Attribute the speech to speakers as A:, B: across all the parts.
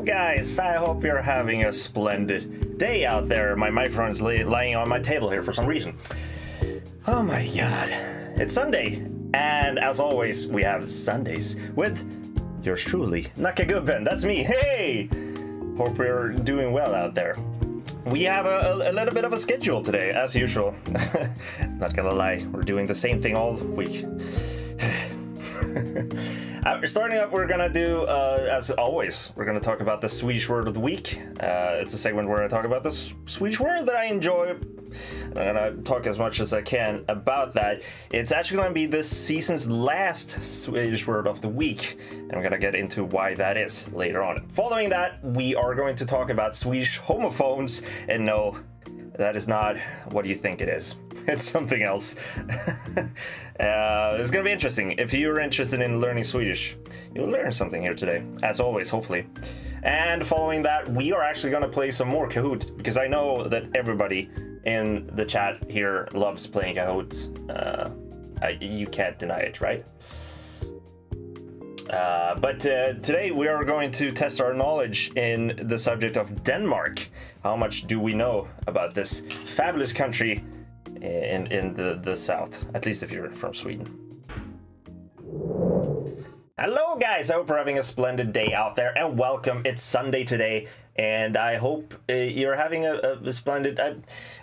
A: guys, I hope you're having a splendid day out there. My microphone's lying on my table here for some reason. Oh my god. It's Sunday, and as always, we have Sundays with yours truly, Nackagubben. That's me. Hey! Hope you're doing well out there. We have a little bit of a schedule today, as usual. Not gonna lie, we're doing the same thing all week. Starting up, we're gonna do, as always, we're gonna talk about the Swedish Word of the Week. It's a segment where I talk about the Swedish word that I enjoy. I'm gonna talk as much as I can about that. It's actually gonna be this season's last Swedish Word of the Week, and I'm gonna get into why that is later on. Following that, we are going to talk about Swedish homophones, and no, that is not what you think it is. It's something else. It's gonna be interesting. If you're interested in learning Swedish, you'll learn something here today, as always, hopefully. And following that, we are actually gonna play some more Kahoot, because I know that everybody in the chat here loves playing Kahoot. You can't deny it, right? But today we are going to test our knowledge in the subject of Denmark. How much do we know about this fabulous country in the south, at least if you're from Sweden. Hello guys, I hope you're having a splendid day out there, and welcome. It's Sunday today, and I hope you're having a splendid...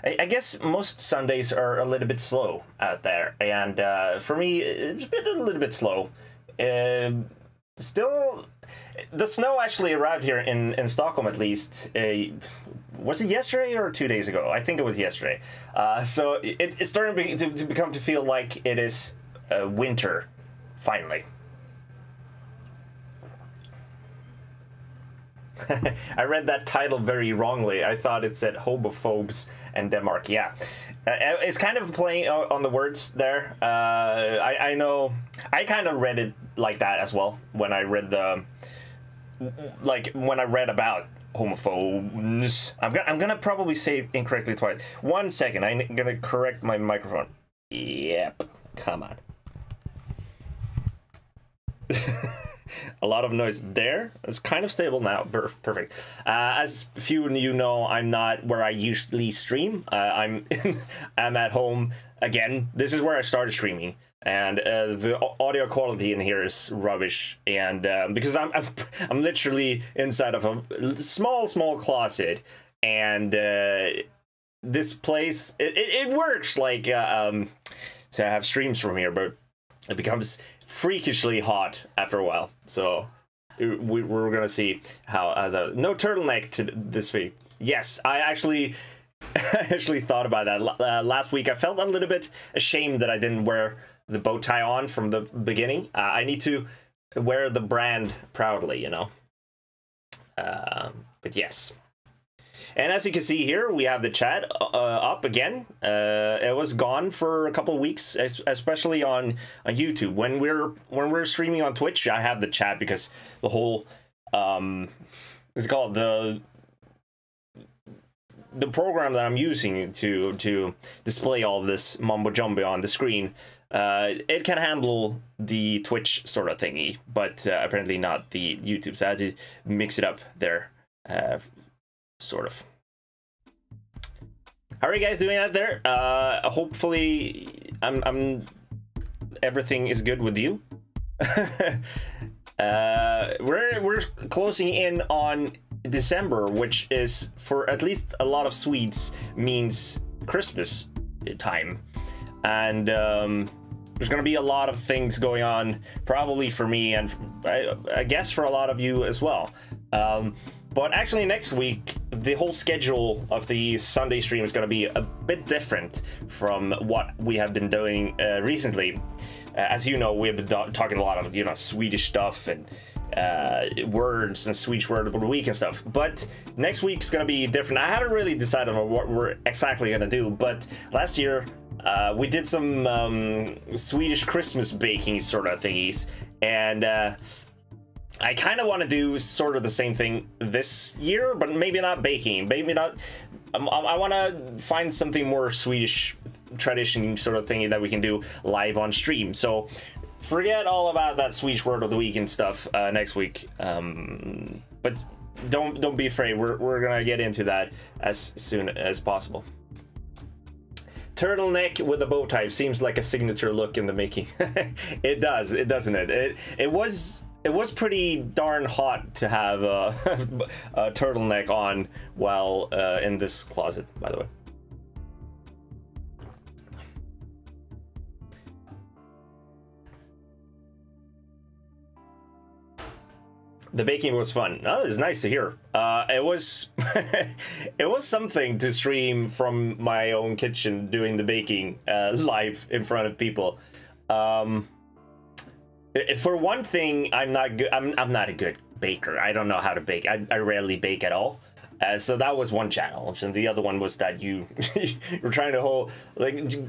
A: I guess most Sundays are a little bit slow out there, and for me, it's been a little bit slow. Still, the snow actually arrived here in Stockholm, at least. Was it yesterday or 2 days ago? I think it was yesterday. So it's starting to feel like it is winter, finally. I read that title very wrongly. I thought it said homophobes and Denmark. Yeah, it's kind of playing on the words there. I know. I kind of read it like that as well when I read when I read about homophones. I'm gonna probably say it incorrectly twice. 1 second. I'm gonna correct my microphone. Yep. Come on. A lot of noise there. It's kind of stable now. Perfect. As few of you know, I'm not where I usually stream. I'm at home again. This is where I started streaming, and the audio quality in here is rubbish. And because I'm literally inside of a small closet, and this place it works like to have streams from here, but it becomes freakishly hot after a while. So we're gonna see how no turtleneck to this week. Yes, I actually thought about that last week. I felt a little bit ashamed that I didn't wear the bow tie on from the beginning. I need to wear the brand proudly, you know. But yes. And as you can see here, we have the chat up again. It was gone for a couple of weeks, especially on YouTube. When we're streaming on Twitch, I have the chat because the whole it's called the program that I'm using to display all this mumbo jumbo on the screen. It can handle the Twitch sort of thingy, but apparently not the YouTube. So I had to mix it up there. Sort of. How are you guys doing out there? Hopefully, everything is good with you. We're closing in on December, which is for at least a lot of Swedes means Christmas time, and there's gonna be a lot of things going on, probably for me, and I guess for a lot of you as well. But actually next week, the whole schedule of the Sunday stream is going to be a bit different from what we have been doing recently. As you know, we've been talking a lot of, you know, Swedish stuff and words and Swedish Word of the Week and stuff. But next week's going to be different. I haven't really decided on what we're exactly going to do, but last year we did some Swedish Christmas baking sort of thingies, and I kind of want to do sort of the same thing this year, but maybe not baking, maybe not. I want to find something more Swedish tradition sort of thingy that we can do live on stream. So forget all about that Swedish Word of the Week and stuff next week. But don't be afraid. We're gonna get into that as soon as possible. Turtleneck with a bow tie seems like a signature look in the making. It does, doesn't it? It was pretty darn hot to have a turtleneck on while in this closet, by the way. The baking was fun. Oh, it was nice to hear. It was it was something to stream from my own kitchen doing the baking live in front of people. For one thing, I'm not good. I'm not a good baker. I don't know how to bake. I rarely bake at all. So that was one challenge, and the other one was that you were trying to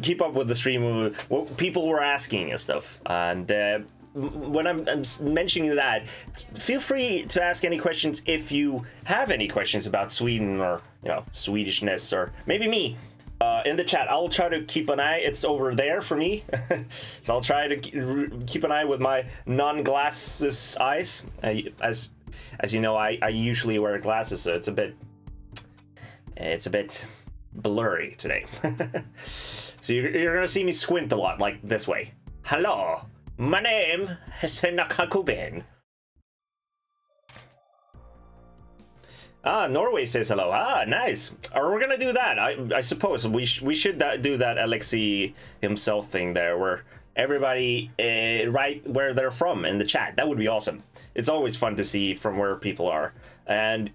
A: keep up with the stream of what people were asking and stuff. And when I'm mentioning that, feel free to ask any questions if you have any questions about Sweden or, you know, Swedishness or maybe me in the chat. I'll try to keep an eye. It's over there for me. So I'll try to keep an eye with my non-glasses eyes. As you know, I usually wear glasses, so it's a bit blurry today. So you're gonna see me squint a lot, like this way. Hello. My name is Nackagubben. Ah, Norway says hello. Ah, nice. Are we gonna do that? I suppose we should do that Alexei himself thing there, where everybody write where they're from in the chat. That would be awesome. It's always fun to see from where people are, and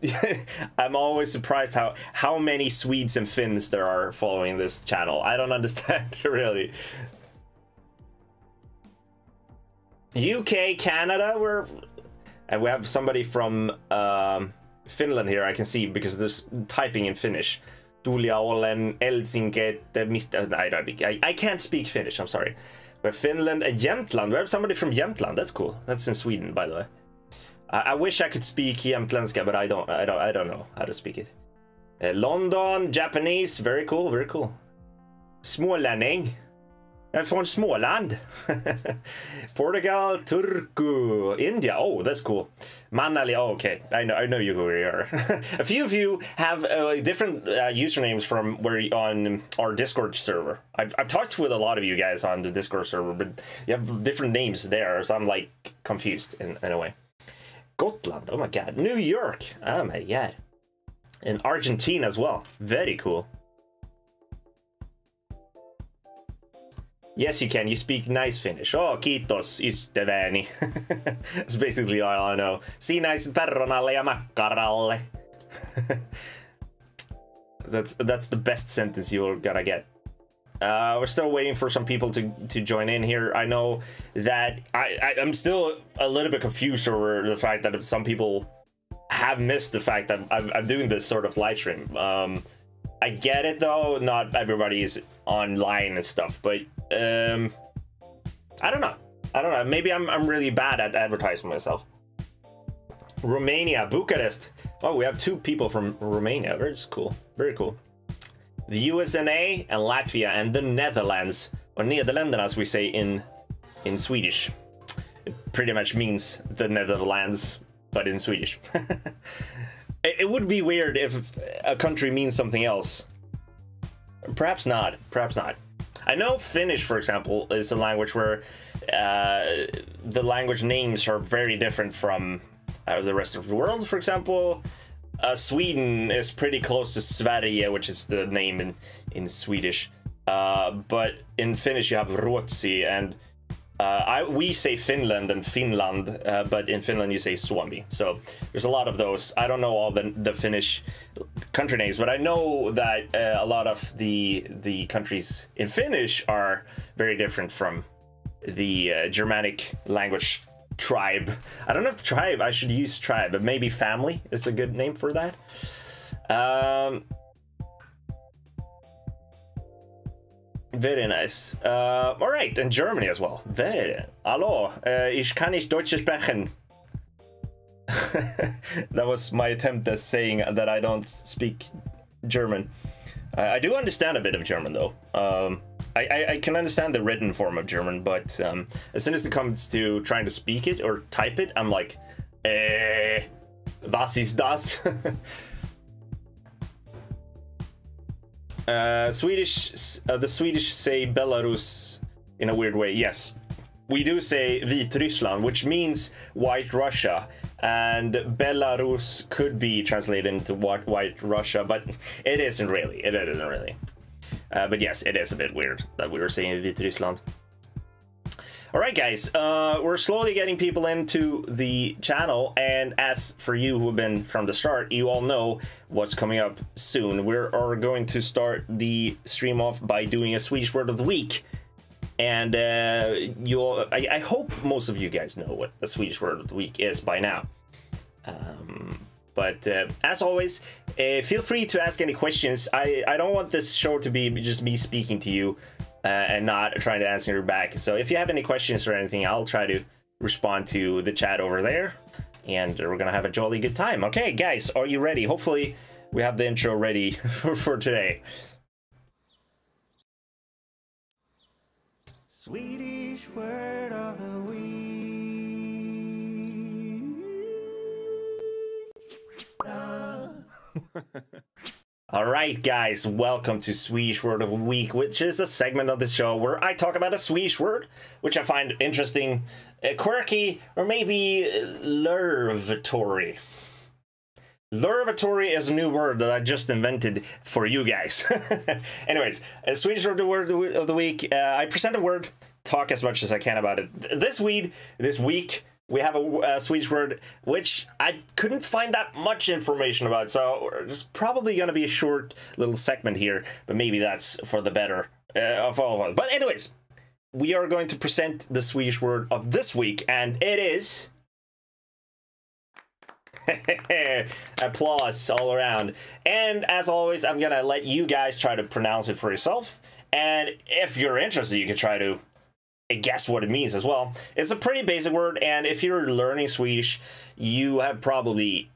A: I'm always surprised how many Swedes and Finns there are following this channel. I don't understand really. UK, Canada, and we have somebody from Finland here. I can see because there's typing in Finnish. Tulia olen Helsinki. I can't speak Finnish. I'm sorry. We have Finland and Jämtland. We have somebody from Jämtland. That's cool. That's in Sweden, by the way. I wish I could speak Jämtländska, but I don't know how to speak it. London, Japanese. Very cool. Very cool. Smålänning. I'm from Småland. Portugal, Turku, India. Oh, that's cool. Manali. Oh, okay. I know you who you are. A few of you have different usernames from on our Discord server. I've talked with a lot of you guys on the Discord server, but you have different names there, so I'm like confused in a way. Gotland. Oh my god. New York. Oh my god. And Argentina as well. Very cool. Yes, you can. You speak nice Finnish. Oh, kiitos, ystäväni. That's basically all I know. Siinäiset perronalle ja makkaralle. That's the best sentence you're gonna get. We're still waiting for some people to join in here. I know that I'm still a little bit confused over the fact that some people have missed the fact that I'm doing this sort of live stream. I get it though, not everybody's online and stuff, but I don't know. Maybe I'm really bad at advertising myself. Romania, Bucharest. Oh, we have 2 people from Romania. Very cool. Very cool. The USA and Latvia and the Netherlands, or Nederländerna as we say in Swedish. It pretty much means the Netherlands, but in Swedish. It would be weird if a country means something else. Perhaps not. Perhaps not. I know Finnish, for example, is a language where the language names are very different from the rest of the world. For example, Sweden is pretty close to Sverige, which is the name in Swedish. But in Finnish you have Ruotsi, and we say Finland and Finland, but in Finland you say Suomi. So there's a lot of those. I don't know all the Finnish country names, but I know that a lot of the countries in Finnish are very different from the Germanic language tribe. I don't know if tribe, I should use tribe, but maybe family is a good name for that. Very nice. All right, and Germany as well. Very. Hallo, ich kann nicht Deutsch sprechen. That was my attempt at saying that I don't speak German. I do understand a bit of German though. I can understand the written form of German, but as soon as it comes to trying to speak it or type it, I'm like, Was ist das? The Swedish say Belarus in a weird way. Yes, we do say Vitryssland, which means White Russia, and Belarus could be translated into White Russia, but it isn't really. It isn't really. But yes, it is a bit weird that we were saying Vitryssland. All right, guys, we're slowly getting people into the channel, and as for you who have been from the start, you all know what's coming up soon. We are going to start the stream off by doing a Swedish word of the week, and I hope most of you guys know what the Swedish word of the week is by now. But as always, feel free to ask any questions. I don't want this show to be just me speaking to you and not trying to answer your back. So if you have any questions or anything, I'll try to respond to the chat over there, and we're gonna have a jolly good time. Okay, guys, are you ready? Hopefully we have the intro ready for today. Swedish word of the week. All right, guys, welcome to Swedish Word of the Week, which is a segment of the show where I talk about a Swedish word which I find interesting, quirky, or maybe lervatory. Lervatory is a new word that I just invented for you guys. Anyways, Swedish Word of the Week. I present a word, talk as much as I can about it. This week, we have a Swedish word which I couldn't find that much information about, so it's probably going to be a short little segment here, but maybe that's for the better of all of us. But anyways, we are going to present the Swedish word of this week, and it is... applause all around. And as always, I'm going to let you guys try to pronounce it for yourself, and if you're interested, you can try to guess what it means as well. It's a pretty basic word, and if you're learning Swedish, you have probably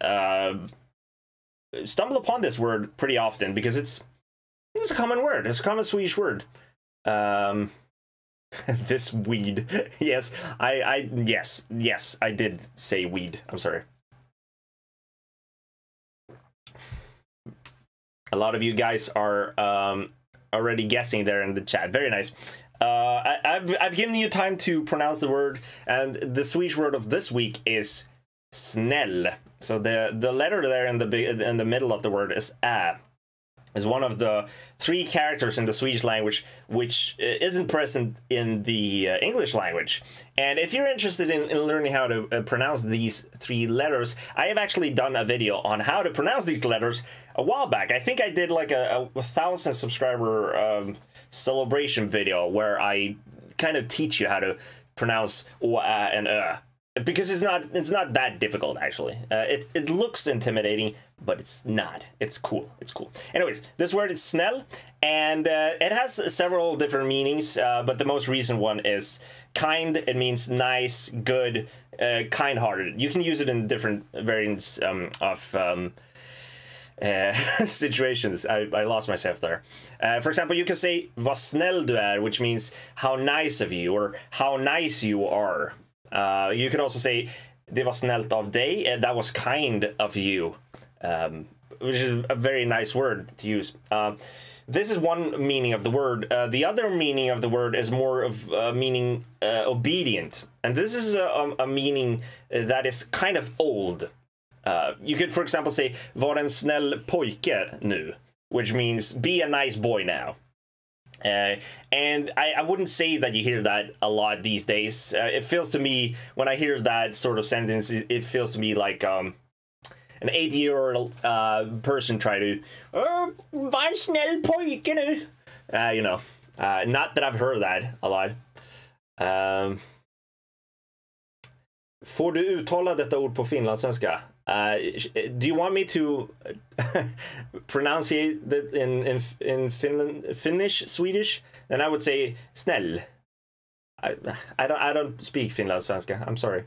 A: stumbled upon this word pretty often because it's a common word. It's a common Swedish word. This weed. Yes, yes, I did say weed. I'm sorry. A lot of you guys are already guessing there in the chat. Very nice. I've given you time to pronounce the word, and the Swedish word of this week is snäll. So the letter there in the middle of the word is ä. Is one of the 3 characters in the Swedish language which isn't present in the English language. And if you're interested in learning how to pronounce these 3 letters, I have actually done a video on how to pronounce these letters a while back. I think I did like a 1,000 subscriber celebration video where I kind of teach you how to pronounce o, a, and because it's not that difficult, actually. It looks intimidating, but it's not. It's cool. It's cool. Anyways, this word is snäll, and it has several different meanings, but the most recent one is kind. It means nice, good, kind-hearted. You can use it in different variants of situations. I lost myself there. For example, you can say vad snäll du är, which means how nice of you, or how nice you are. You could also say det var snällt av dig, that was kind of you, which is a very nice word to use. This is one meaning of the word. The other meaning of the word is more of meaning obedient, and this is a meaning that is kind of old. You could, for example, say var en snäll pojke nu, which means be a nice boy now. And I wouldn't say that you hear that a lot these days. It feels to me, when I hear that sort of sentence, it feels to me like an 80-year-old person try to var en snäll pojke nu. You know, not that I've heard that a lot. Får du uttala detta ord på finlandssvenska? Do you want me to pronunciate that in Finnish, Swedish? Then I would say snäll. I don't speak finlandssvenska. I'm sorry.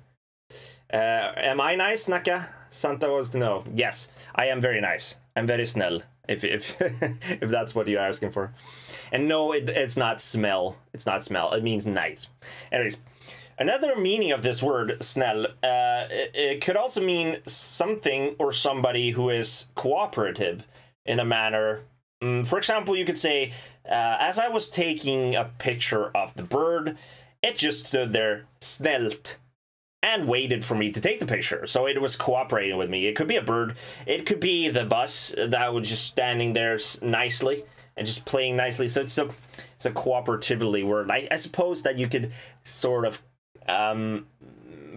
A: Am I nice, Nacka? Santa wants to know. Yes, I am very nice. I'm very snäll. If if that's what you're asking for. And no, it's not smell. It's not smell. It means nice. Anyways. Another meaning of this word, snäll, it could also mean something or somebody who is cooperative in a manner. For example, you could say, as I was taking a picture of the bird, it just stood there, snällt, and waited for me to take the picture. So it was cooperating with me. It could be a bird. It could be the bus that was just standing there nicely and just playing nicely. So it's a cooperatively word. I suppose that you could sort of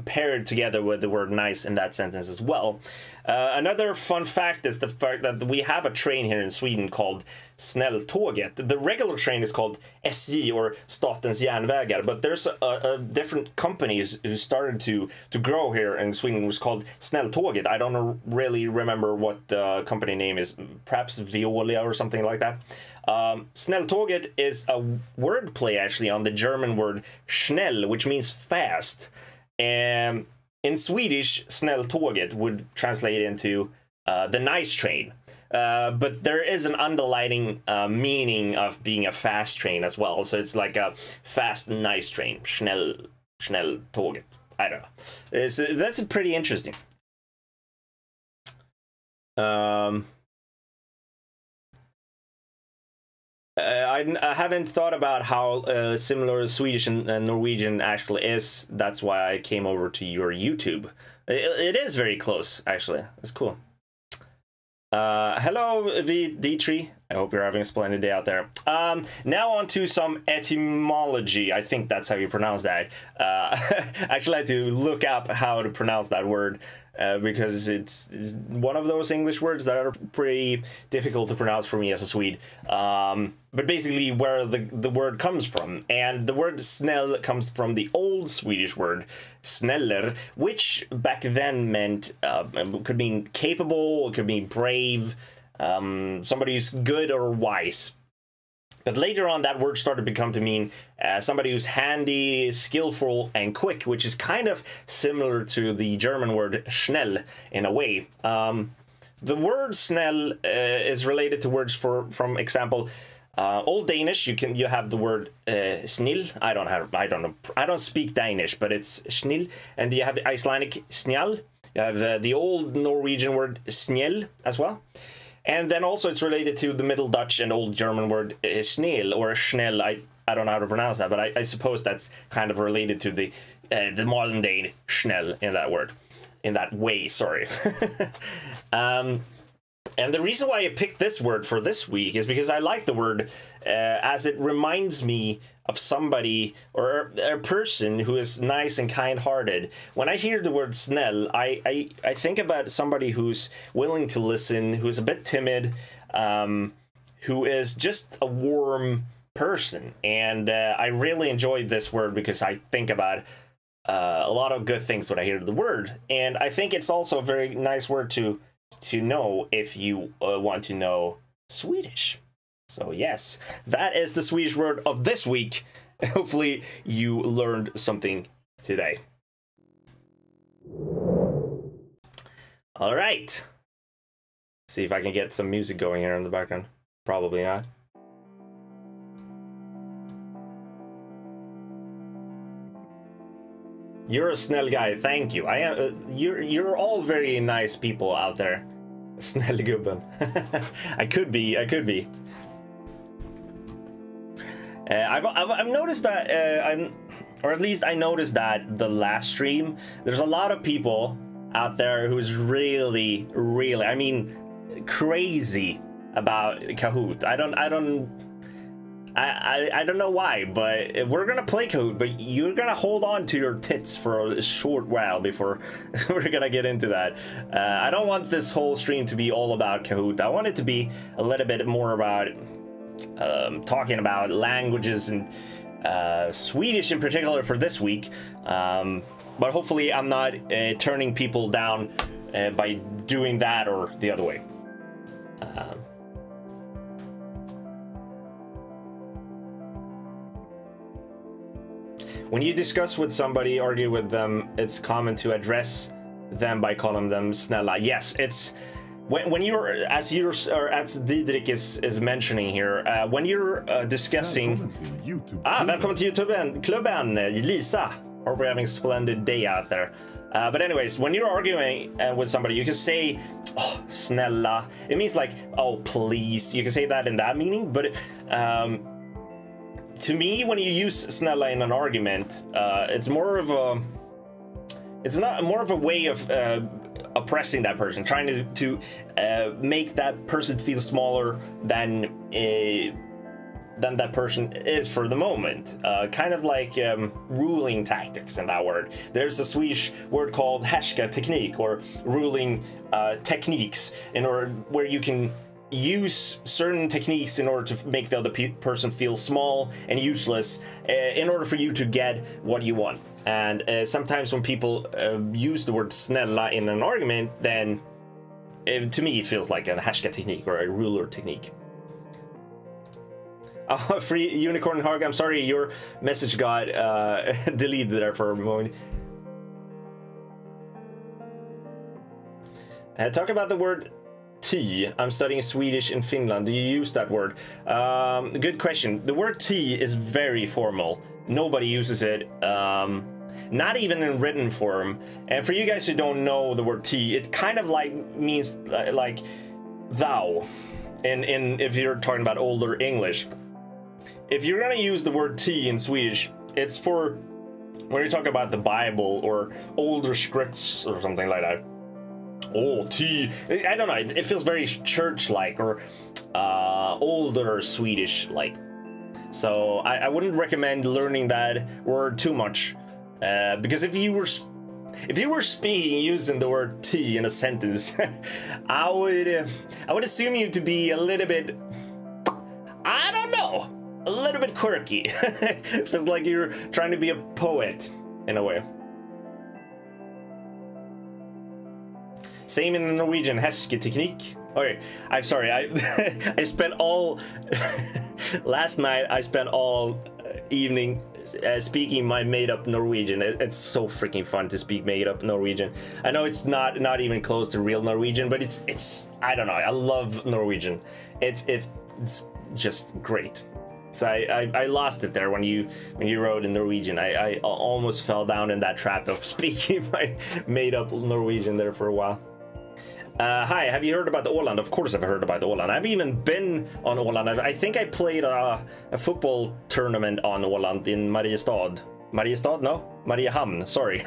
A: pair it together with the word nice in that sentence as well. Another fun fact is the fact that we have a train here in Sweden called Snälltåget. The regular train is called SJ, or Statens Järnvägar, but there's a different companies who started to grow here in Sweden, was called Snälltåget. I don't really remember what the company name is, perhaps Veolia or something like that. Snälltåget is a wordplay actually on the German word schnell, which means fast. In Swedish, Snälltåget would translate into the nice train. But there is an underlying meaning of being a fast train as well. So it's like a fast, nice train. Snälltåget. I don't know. That's pretty interesting. I haven't thought about how similar Swedish and Norwegian actually is. That's why I came over to your YouTube. It is very close, actually. It's cool. Hello, V3. I hope you're having a splendid day out there. Now on to some etymology. I think that's how you pronounce that. Actually, I had to look up how to pronounce that word. Because it's one of those English words that are pretty difficult to pronounce for me as a Swede. But basically where the word comes from. And the word snäll comes from the old Swedish word sneller, which back then meant, could mean capable, it could mean brave, somebody who's good or wise. But later on, that word started to become to mean somebody who's handy, skillful, and quick, which is kind of similar to the German word schnell in a way. The word snäll is related to words from example, Old Danish. You have the word snill. I don't speak Danish, but it's snill. And you have the Icelandic snjall. You have the old Norwegian word snjell as well. And then also it's related to the Middle Dutch and Old German word snel or schnell. I don't know how to pronounce that, but I suppose that's kind of related to the modern day schnell in that word, in that way. Sorry. And the reason why I picked this word for this week is because I like the word as it reminds me of somebody or a person who is nice and kind-hearted. When I hear the word snäll, I think about somebody who's willing to listen, who's a bit timid, who is just a warm person. And I really enjoyed this word because I think about a lot of good things when I hear the word. And I think it's also a very nice word to know if you want to know Swedish. So yes, that is the Swedish word of this week. Hopefully you learned something today. All right. See if I can get some music going here in the background. Probably not. You're a snäll guy. Thank you. I am. You're all very nice people out there. Snällgubben. I could be. I've noticed that or at least I noticed that the last stream, there's a lot of people out there who's really, I mean, crazy about Kahoot. I don't know why, but we're gonna play Kahoot, but you're gonna hold on to your tits for a short while before we're gonna get into that. I don't want this whole stream to be all about Kahoot. I want it to be a little bit more about talking about languages and Swedish in particular for this week. But hopefully I'm not turning people down by doing that or the other way. When you discuss with somebody, argue with them, it's common to address them by calling them snälla. Yes, it's when you're as Didrik is mentioning here, when you're discussing. Välkommen till YouTube. Välkommen till YouTube-klubben, Lisa. Hope you're having a splendid day out there. But anyways, when you're arguing with somebody, you can say, oh, snälla. It means like, oh, please. You can say that in that meaning. But to me, when you use snälla in an argument, it's more of a... It's not more of a way of oppressing that person, trying to make that person feel smaller than that person is for the moment. Kind of like ruling tactics in that word. There's a Swedish word called härskarteknik, or ruling techniques, in order where you can use certain techniques in order to make the other person feel small and useless in order for you to get what you want. And sometimes when people use the word snälla in an argument, then to me it feels like a härskarteknik or a ruler technique. Oh, free unicorn hug. I'm sorry, your message got deleted there for a moment. Talk about the word ty. I'm studying Swedish in Finland. Do you use that word? Good question. The word ty is very formal. Nobody uses it. Not even in written form. And for you guys who don't know the word ty, it kind of like means like thou. In if you're talking about older English. If you're gonna use the word ty in Swedish, it's for when you talk about the Bible or older scripts or something like that. Oh, ty. I don't know. It feels very church-like or older Swedish-like. So I wouldn't recommend learning that word too much, because if you were speaking using the word ty in a sentence, I would assume you to be a little bit, I don't know, a little bit quirky. It feels like you're trying to be a poet in a way. Same in the Norwegian, härskarteknik. Okay, I'm sorry, I spent all... last night, I spent all evening speaking my made-up Norwegian. It's so freaking fun to speak made-up Norwegian. I know it's not even close to real Norwegian, but it's I don't know, I love Norwegian. It's just great. So I lost it there when you wrote in Norwegian. I almost fell down in that trap of speaking my made-up Norwegian there for a while. Hi, have you heard about Åland? Of course I've heard about Åland. I've even been on Åland. I think I played a football tournament on Åland in Mariestad. Mariestad? No? Mariehamn, sorry.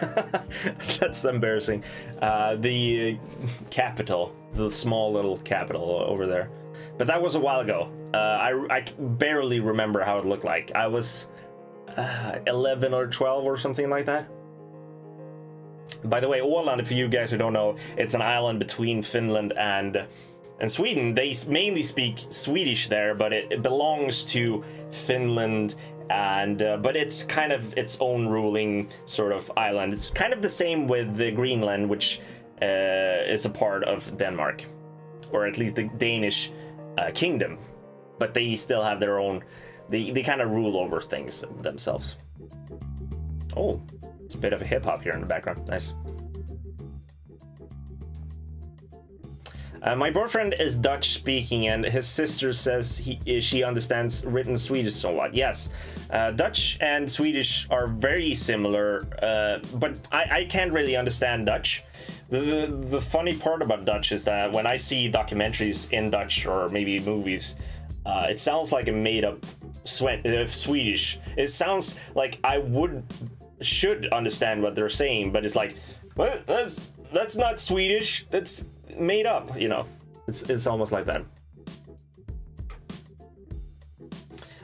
A: That's embarrassing. The capital, the small little capital over there. But that was a while ago. I barely remember how it looked like. I was 11 or 12 or something like that. By the way, Åland, if you guys who don't know, it's an island between Finland and Sweden. They mainly speak Swedish there, but it belongs to Finland, and but it's kind of its own ruling sort of island. It's kind of the same with Greenland, which is a part of Denmark, or at least the Danish kingdom. But they still have their own. They kind of rule over things themselves. Oh. A bit of a hip-hop here in the background. Nice. My boyfriend is Dutch speaking, and his sister says she understands written Swedish somewhat. Yes, Dutch and Swedish are very similar, but I can't really understand Dutch. The funny part about Dutch is that when I see documentaries in Dutch or maybe movies, it sounds like a made-up Swedish. It sounds like I should understand what they're saying, but it's like, what? That's not Swedish. That's made up, you know. It's almost like that.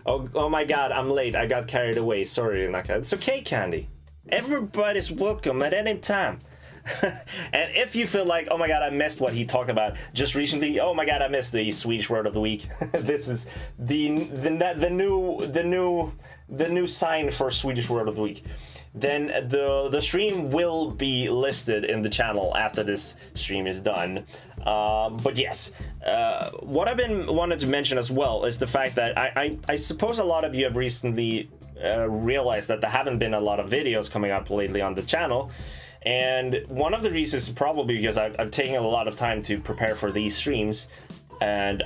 A: Oh my god, I'm late. I got carried away. Sorry, Naka. It's okay, Candy. Everybody's welcome at any time. And if you feel like, oh my god, I missed what he talked about just recently, oh my god, I missed the Swedish word of the week. This is the new sign for Swedish word of the week. Then the stream will be listed in the channel after this stream is done. But yes, what I've been wanted to mention as well is the fact that I suppose a lot of you have recently realized that there haven't been a lot of videos coming up lately on the channel. And one of the reasons is probably because I've taken a lot of time to prepare for these streams, and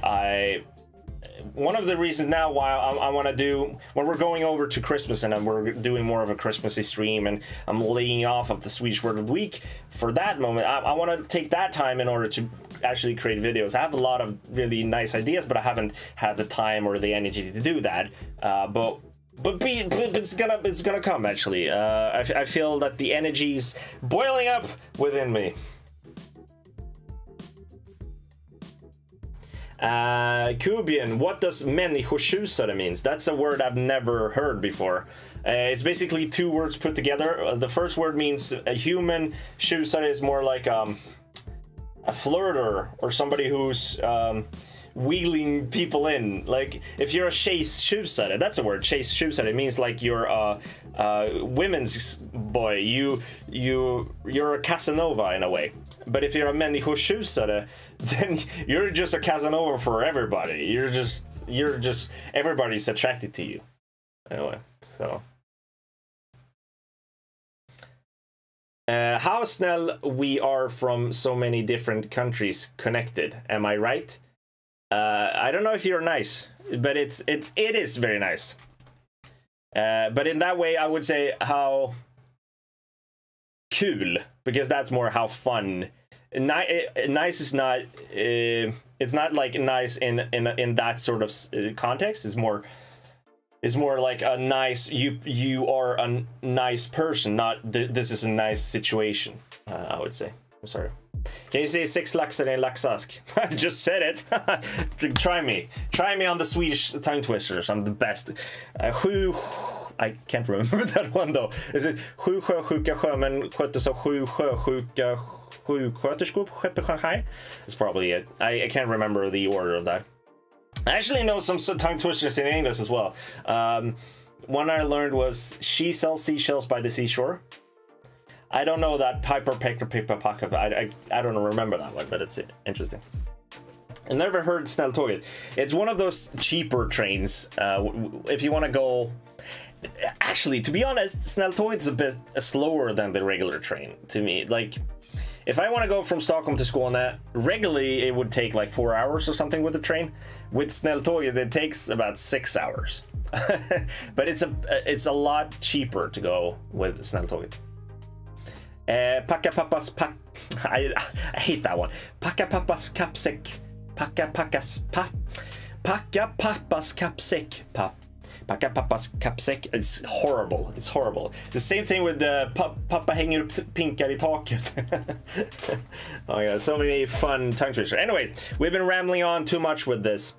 A: one of the reasons now why I want to do, when we're going over to Christmas and we're doing more of a Christmassy stream, and I'm laying off of the Swedish Word of the Week for that moment, I want to take that time in order to actually create videos. I have a lot of really nice ideas, but I haven't had the time or the energy to do that. But it's gonna come, actually. I feel that the energy's boiling up within me. Kubian, what does människotjusare means? That's a word I've never heard before. It's basically two words put together. The first word means a human. Tjusare is more like a flirter, or somebody who's wheeling people in. Like if you're a tjejstjusare, that's a word. Tjejstjusare, it means like you're a women's boy. You're a Casanova in a way. But if you're a människotjusare, then you're just a Casanova for everybody. You're just everybody's attracted to you. Anyway, so how snäll we are from so many different countries connected. Am I right? I don't know if you're nice, but it is very nice. But in that way, I would say how kul, because that's more how fun. Nice is not. It's not like nice in that sort of context. It's more like a nice. You are a nice person. Not this is a nice situation. I would say. I'm sorry. Can you say 6 laxar in laxask? I just said it. Try me on the Swedish tongue twisters. I'm the best. I can't remember that one though. Is it 7 sjösjuka sjömän sköttes av 7 sjösjuka sjuksköterskor på skeppet Shanghai? That's probably it. I can't remember the order of that. I actually know some tongue twisters in English as well. One I learned was she sells seashells by the seashore. I don't know that Piper Pecker Piper Packer. I don't remember that one, but it's interesting. I never heard Snälltåget. It's one of those cheaper trains. If you want to go, actually, to be honest, Snälltåget is a bit slower than the regular train to me. Like, if I want to go from Stockholm to Skåne, regularly it would take like 4 hours or something with the train. With Snälltåget, it takes about 6 hours. But it's a lot cheaper to go with Snälltåget. Packa pappas pack. I hate that one. Packa pappas kappsäck. Packa pappas kappsäck. Packa pappas kappsäck. It's horrible. It's horrible. The same thing with the pappa hänger upp pinkar I taket. Oh yeah, so many fun tongue twisters. Anyway, we've been rambling on too much with this.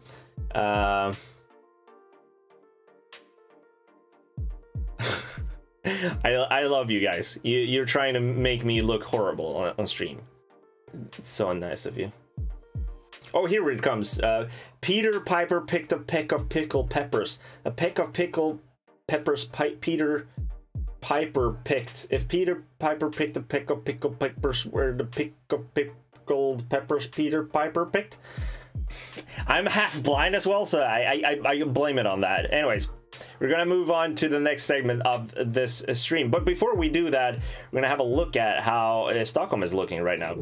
A: I love you guys. You're trying to make me look horrible on stream. It's so nice of you. Oh, here it comes. Peter Piper picked a peck of pickled peppers. A peck of pickled peppers Peter Piper picked. If Peter Piper picked a peck of pickled peppers, where the pick of pickled peppers Peter Piper picked? I'm half blind as well, so I blame it on that. Anyways, we're gonna move on to the next segment of this stream. But before we do that, we're gonna have a look at how Stockholm is looking right now.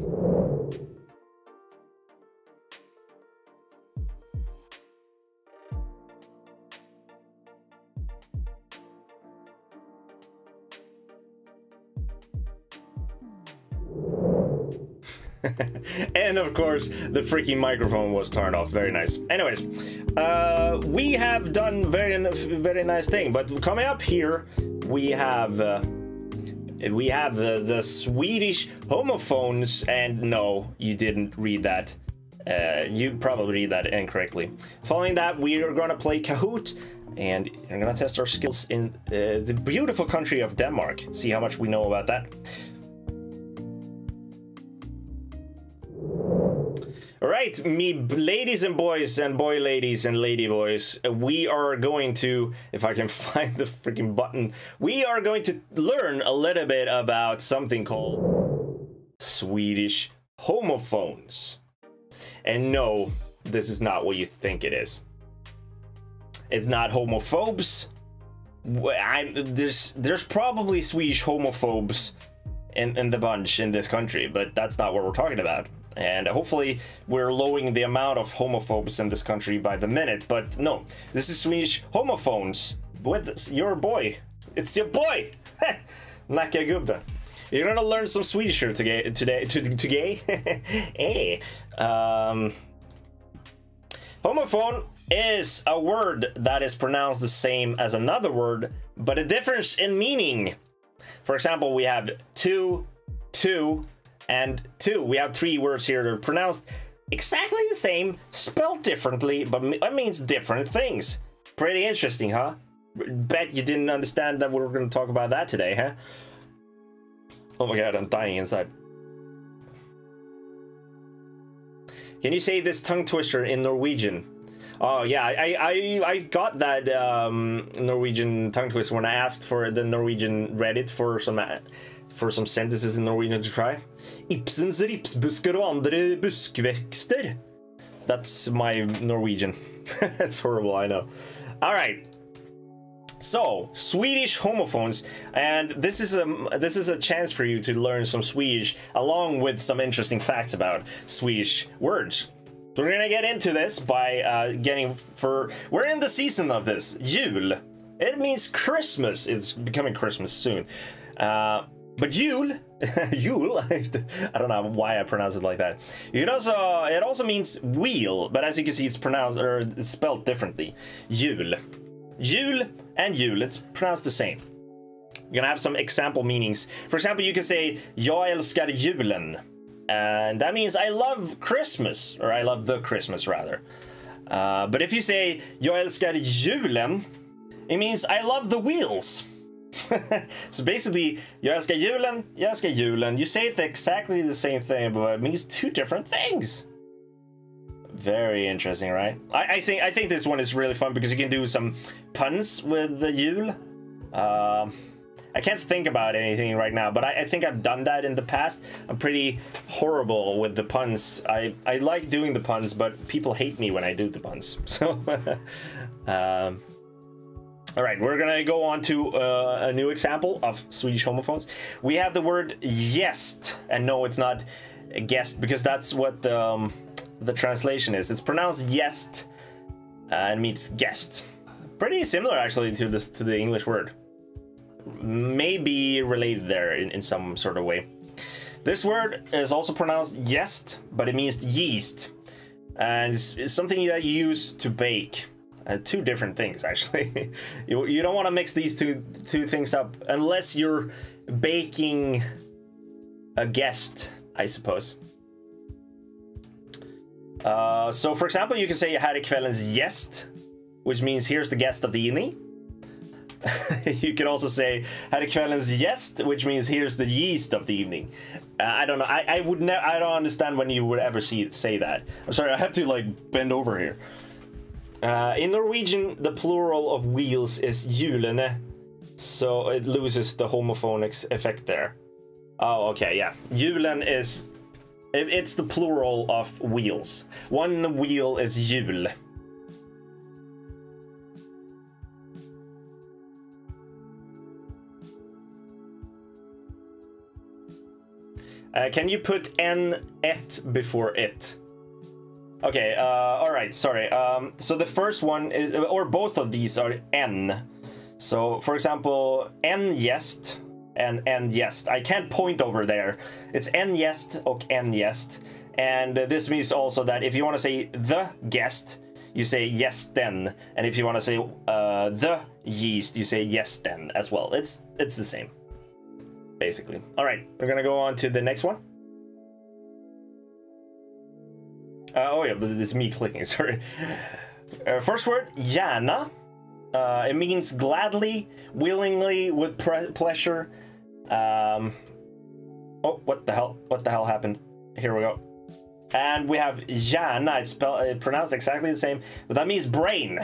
A: And of course, the freaking microphone was turned off. Very nice. Anyways, we have done very nice thing. But coming up here, we have the Swedish Homophones. And no, you didn't read that. You probably read that incorrectly. Following that, we are gonna play Kahoot, and we're gonna test our skills in the beautiful country of Denmark. See how much we know about that. All right, me ladies and boys and boy ladies and lady boys, we are going to, if I can find the freaking button, we are going to learn a little bit about something called Swedish homophones. And no, this is not what you think it is. It's not homophobes. There's probably Swedish homophobes in the bunch in this country, but that's not what we're talking about. And hopefully we're lowering the amount of homophobes in this country by the minute. But no, this is Swedish Homophones with your boy. It's your boy, Nackagubben. You're gonna learn some Swedish here today. Hey. Homophone is a word that is pronounced the same as another word, but a difference in meaning. For example, we have two, and two. We have three words here that are pronounced exactly the same, spelled differently, but it means different things. Pretty interesting, huh? Bet you didn't understand that we were going to talk about that today, huh? Oh my god, I'm dying inside. Can you say this tongue twister in Norwegian? Oh yeah, I got that Norwegian tongue twister when I asked for the Norwegian Reddit for some sentences in Norwegian to try. Ibsens ripsbusker og andre buskvekster. That's my Norwegian. It's horrible, I know. All right. So, Swedish homophones, and this is a chance for you to learn some Swedish along with some interesting facts about Swedish words. So we're gonna get into this by we're in the season of this, jul. It means Christmas. It's becoming Christmas soon. But jul, jul, I don't know why I pronounce it like that. It also means wheel, but as you can see, it's spelled differently. Jul. Jul and jul, it's pronounced the same. You're gonna have some example meanings. For example, you can say, Jag älskar julen. And that means I love Christmas, or I love the Christmas rather. But if you say, Jag älskar julen, it means I love the wheels. So basically, Jag älskar julen, jag älskar julen. You say it exactly the same thing, but it means two different things. Very interesting, right? I think this one is really fun because you can do some puns with the jul. I can't think about anything right now, but I think I've done that in the past. I'm pretty horrible with the puns. I like doing the puns, but people hate me when I do the puns. So, all right, we're gonna go on to a new example of Swedish homophones. We have the word gäst, and no, it's not guest because that's what the translation is. It's pronounced gäst and means guest. Pretty similar actually to the English word. Maybe related there in some sort of way. This word is also pronounced gäst, but it means yeast, and it's something that you use to bake. Two different things actually. You don't want to mix these two things up unless you're baking a guest, I suppose. So for example, you can say här är kvällens gäst, which means here's the guest of the evening. You can also say här är kvällens gäst, which means here's the yeast of the evening. I don't know. I don't understand when you would ever say that. I'm sorry. I have to like bend over here. In Norwegian, the plural of wheels is hjulene, so it loses the homophone effect there. Oh, okay, yeah. Hjulen is... It's the plural of wheels. One wheel is hjul. Can you put et before it? Okay, alright, sorry. So the first one is, or both of these are n. So, for example, en gäst and en gäst. I can't point over there. It's en gäst och en gäst. And this means also that if you want to say the guest, you say gästen. And if you want to say the yeast, you say gästen as well. It's the same, basically. Alright, we're gonna go on to the next one. Oh yeah, but it's me clicking, sorry. First word, Janna. It means gladly, willingly, with pleasure. Oh, what the hell happened? Here we go. And we have Janna. It's pronounced exactly the same, but that means brain.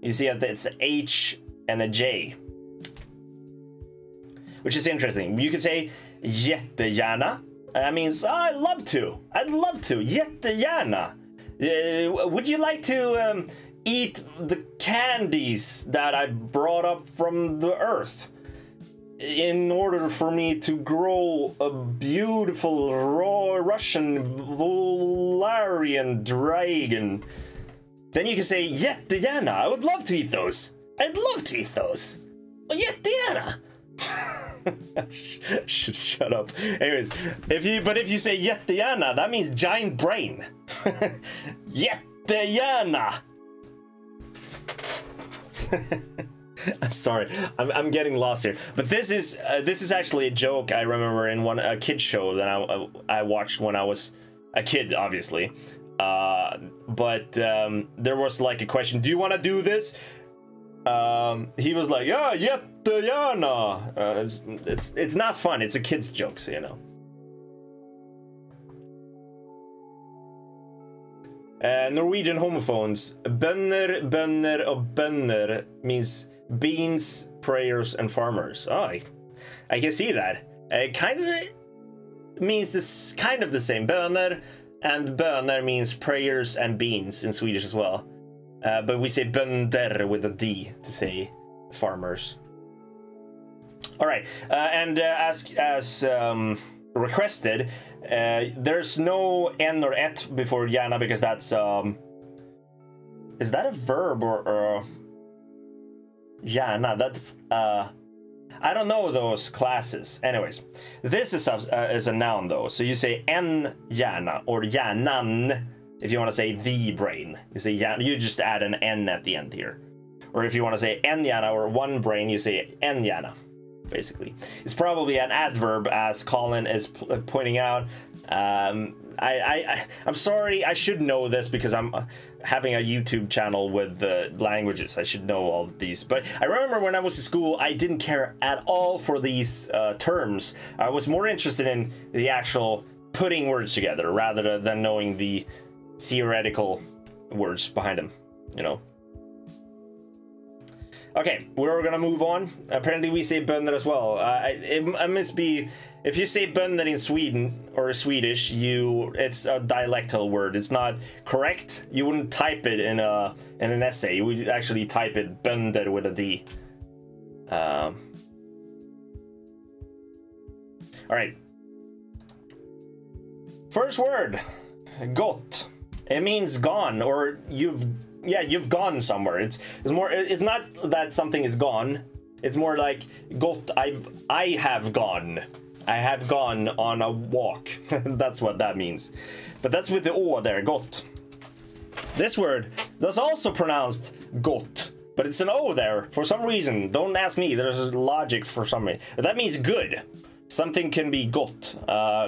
A: You see, it's a H and a J, which is interesting. You could say jättegärna. That means I'd love to. Jättegärna. Would you like to eat the candies that I brought up from the earth? in order for me to grow a beautiful raw Russian Volarian dragon, then you can say jättegärna. I would love to eat those. I'd love to eat those. Jättegärna. Shut up. Anyways, if you say jättegärna, that means giant brain. Jättegärna. I'm sorry, I'm getting lost here. But this is actually a joke I remember in a kid show that I watched when I was a kid, obviously. But there was like a question: do you want to do this? He was like, yeah, jättegärna. It's not fun. It's a kid's joke, so you know. Norwegian homophones. Bønder, bønder, og bønder means beans, prayers, and farmers. Oh, I can see that. It kind of means this kind of the same. Bønder and bønder means prayers and beans in Swedish as well. But we say bønder with a D to say farmers. All right, and as requested, there's no N or et before Janna because that's is that a verb or Janna? That's I don't know those classes. Anyways, this is a noun though, so you say en Janna or Jannan if you want to say the brain. You say Janna, you just add an N at the end here. Or if you want to say en Janna or one brain, you say en Janna. Basically, it's probably an adverb, as Colin is pointing out. I'm sorry, I should know this because I'm having a YouTube channel with languages. I should know all of these. But I remember when I was in school, I didn't care at all for these terms. I was more interested in the actual putting words together rather than knowing the theoretical words behind them, you know. Okay, we're gonna move on. Apparently we say bönder as well. It must be, if you say bönder in Sweden or Swedish, it's a dialectal word. It's not correct. You wouldn't type it in an essay. You would actually type it bönder with a D. All right. First word, gott. It means gone, or you've gone somewhere. It's not that something is gone. It's more like gott. I have gone on a walk. That's what that means. But that's with the O there, gott. This word that's also pronounced gott, but it's an O there for some reason. Don't ask me. There's logic for some reason. But that means good. Something can be gott.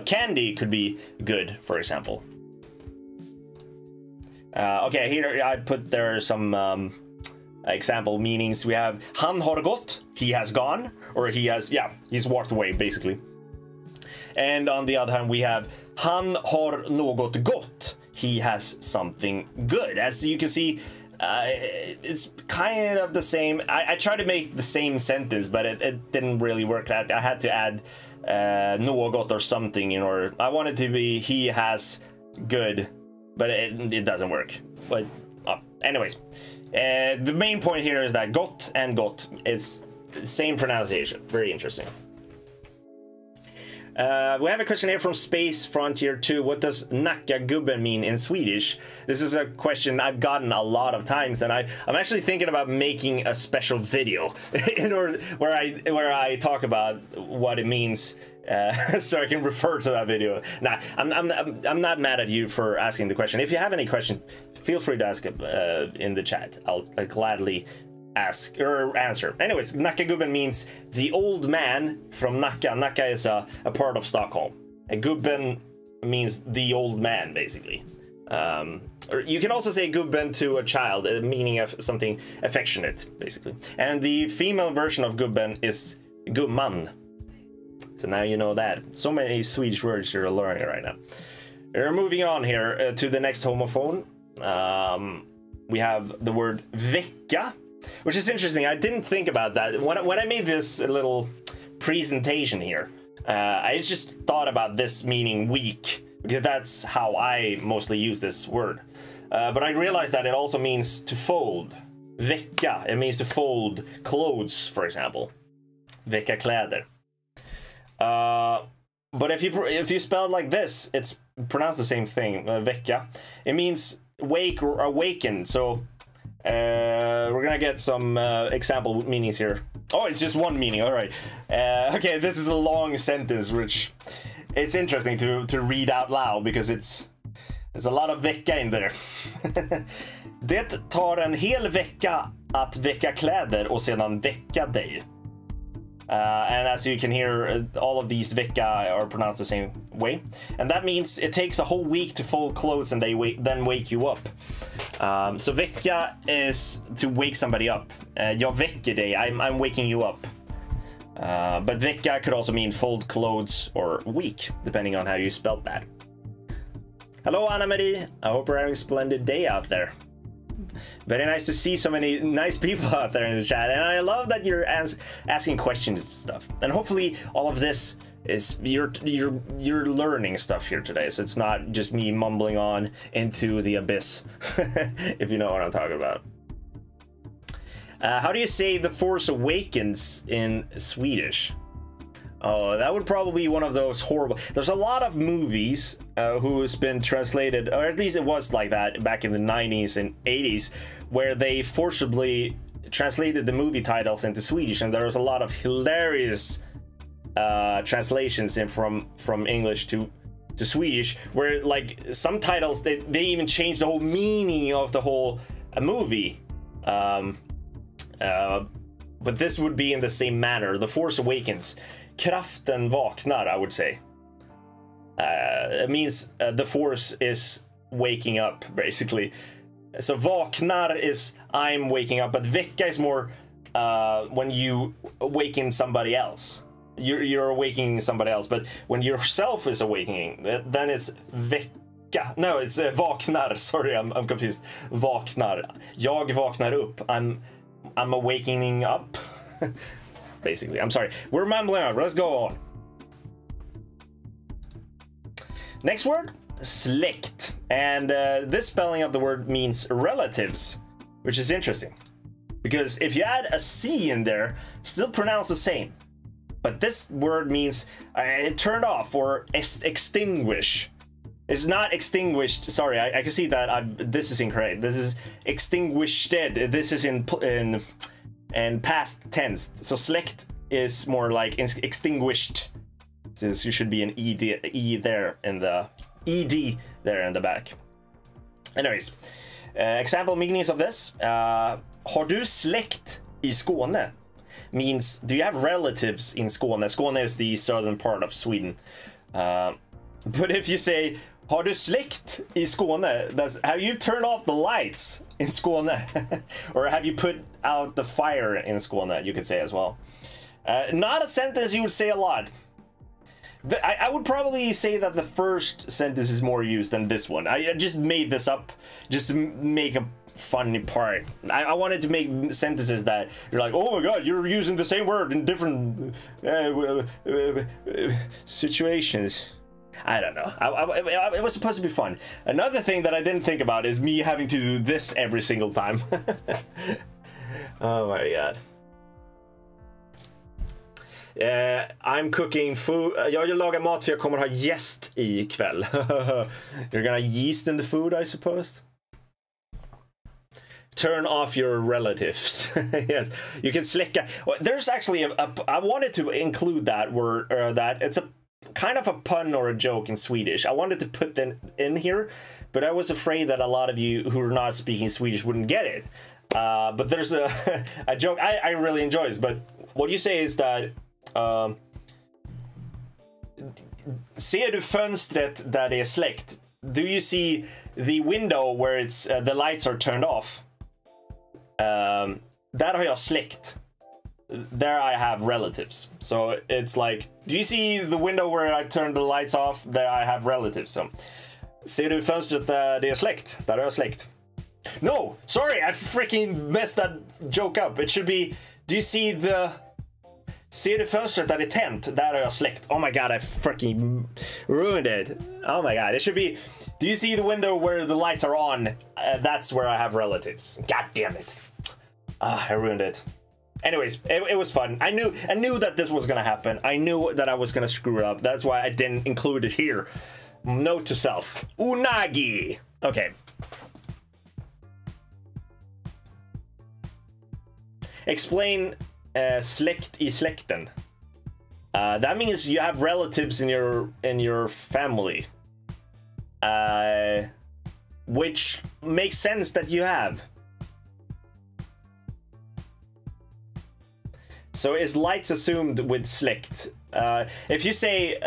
A: Candy could be good, for example. Okay, here I put there some example meanings. We have han har gått, he has gone, or he's walked away, basically. And on the other hand, we have han har något gott, he has something good. As you can see, it's kind of the same. I tried to make the same sentence, but it didn't really work out. I had to add något or something in order. I wanted to be he has good, but it doesn't work. But anyways, the main point here is that gott and gott is the same pronunciation. Very interesting. We have a question here from Space Frontier 2. What does Nackagubben mean in Swedish? This is a question I've gotten a lot of times, and I'm actually thinking about making a special video in order where I talk about what it means, so I can refer to that video. Nah, I'm not mad at you for asking the question. If you have any question, feel free to ask in the chat. I'll gladly ask or answer. Anyways, Nackagubben means the old man from Nacka. Nacka is a part of Stockholm. And gubben means the old man, basically. Or you can also say gubben to a child, meaning of something affectionate, basically. And the female version of gubben is gumman. So now you know that. So many Swedish words you're learning right now. We're moving on here to the next homophone. We have the word vecka, which is interesting. I didn't think about that when I made this little presentation here. I just thought about this meaning week, because that's how I mostly use this word. But I realized that it also means to fold. Vecka, it means to fold clothes, for example. Vecka kläder. But if you spell it like this, it's pronounced the same thing. Vecka. It means wake or awaken. So we're gonna get some example meanings here. Oh, it's just one meaning. All right. Okay, this is a long sentence, which it's interesting to read out loud because there's a lot of vecka in there. Det tar en hel vecka att väcka kläder och sedan väcka dig. And as you can hear, all of these vecka are pronounced the same way. And that means it takes a whole week to fold clothes and then wake you up. So vecka is to wake somebody up. Jag väcker dig, I'm waking you up. But vecka could also mean fold clothes or week, depending on how you spelled that. Hello, Anna-Marie. I hope you're having a splendid day out there. Very nice to see so many nice people out there in the chat, and I love that you're asking questions and stuff. And hopefully, all of this is you're learning stuff here today, so it's not just me mumbling on into the abyss, if you know what I'm talking about. How do you say The Force Awakens in Swedish? Oh, that would probably be one of those horrible... There's a lot of movies who's been translated, or at least it was like that back in the 90s and 80s, where they forcibly translated the movie titles into Swedish, and there was a lot of hilarious translations in from English to Swedish, where like some titles, they even changed the whole meaning of the whole movie. But this would be in the same manner. The Force Awakens. Kraften vaknar, I would say. It means the Force is waking up, basically. So vaknar is I'm waking up, but vecka is more when you awaken somebody else. You're awakening somebody else, but when yourself is awakening, then it's vecka. No, it's vaknar. Sorry, I'm confused. Vaknar. Jag vaknar upp. I'm awakening up. Basically, I'm sorry. We're mumbling on. Let's go on. Next word, släkt. And this spelling of the word means relatives, which is interesting. Because if you add a C in there, still pronounced the same. But this word means turned off or extinguish. It's not extinguished. Sorry, I can see that this is incorrect. This is extinguished. This is in past tense. So släkt is more like extinguished. Since you should be an ed there in the ed there in the back. Anyways, example meanings of this. Har du släkt i Skåne? Means, do you have relatives in Skåne? Skåne is the southern part of Sweden. But if you say, har du släkt i Skåne? Have you turned off the lights in Skåne? Or have you put out the fire in Skåne, you could say as well. Not a sentence you would say a lot. I would probably say that the first sentence is more used than this one. I just made this up just to make a funny part. I wanted to make sentences that you're like, oh my god, you're using the same word in different situations. I don't know. It was supposed to be fun. Another thing that I didn't think about is me having to do this every single time. Oh my god. I'm cooking food. Jag lagar mat för jag kommer ha gäst ikväll. You're gonna yeast in the food, I suppose. Turn off your relatives. Yes, you can släcka. There's actually I wanted to include that word, that it's a kind of a pun or a joke in Swedish. I wanted to put that in here, but I was afraid that a lot of you who are not speaking Swedish wouldn't get it. But there's a joke I really enjoy this, but what you say is that ser du fönstret där det är släckt? Do you see the window where it's the lights are turned off? Där har jag släckt. There I have relatives. So it's like, do you see the window where I turned the lights off? There I have relatives. So, ser du fönstret där det är släckt? Där har jag släckt. No, sorry, I freaking messed that joke up. It should be, do you see the... Ser du fönstret där det är tänt? Där har jag släckt. Oh my god, I freaking ruined it. Oh my god, it should be, do you see the window where the lights are on? That's where I have relatives. God damn it. I ruined it. Anyways, it was fun. I knew that this was gonna happen. I knew that I was gonna screw it up. That's why I didn't include it here. Note to self. Unagi. Okay. Explain släkt i släkten. That means you have relatives in your family. Which makes sense that you have. So is lights assumed with släkt? If you say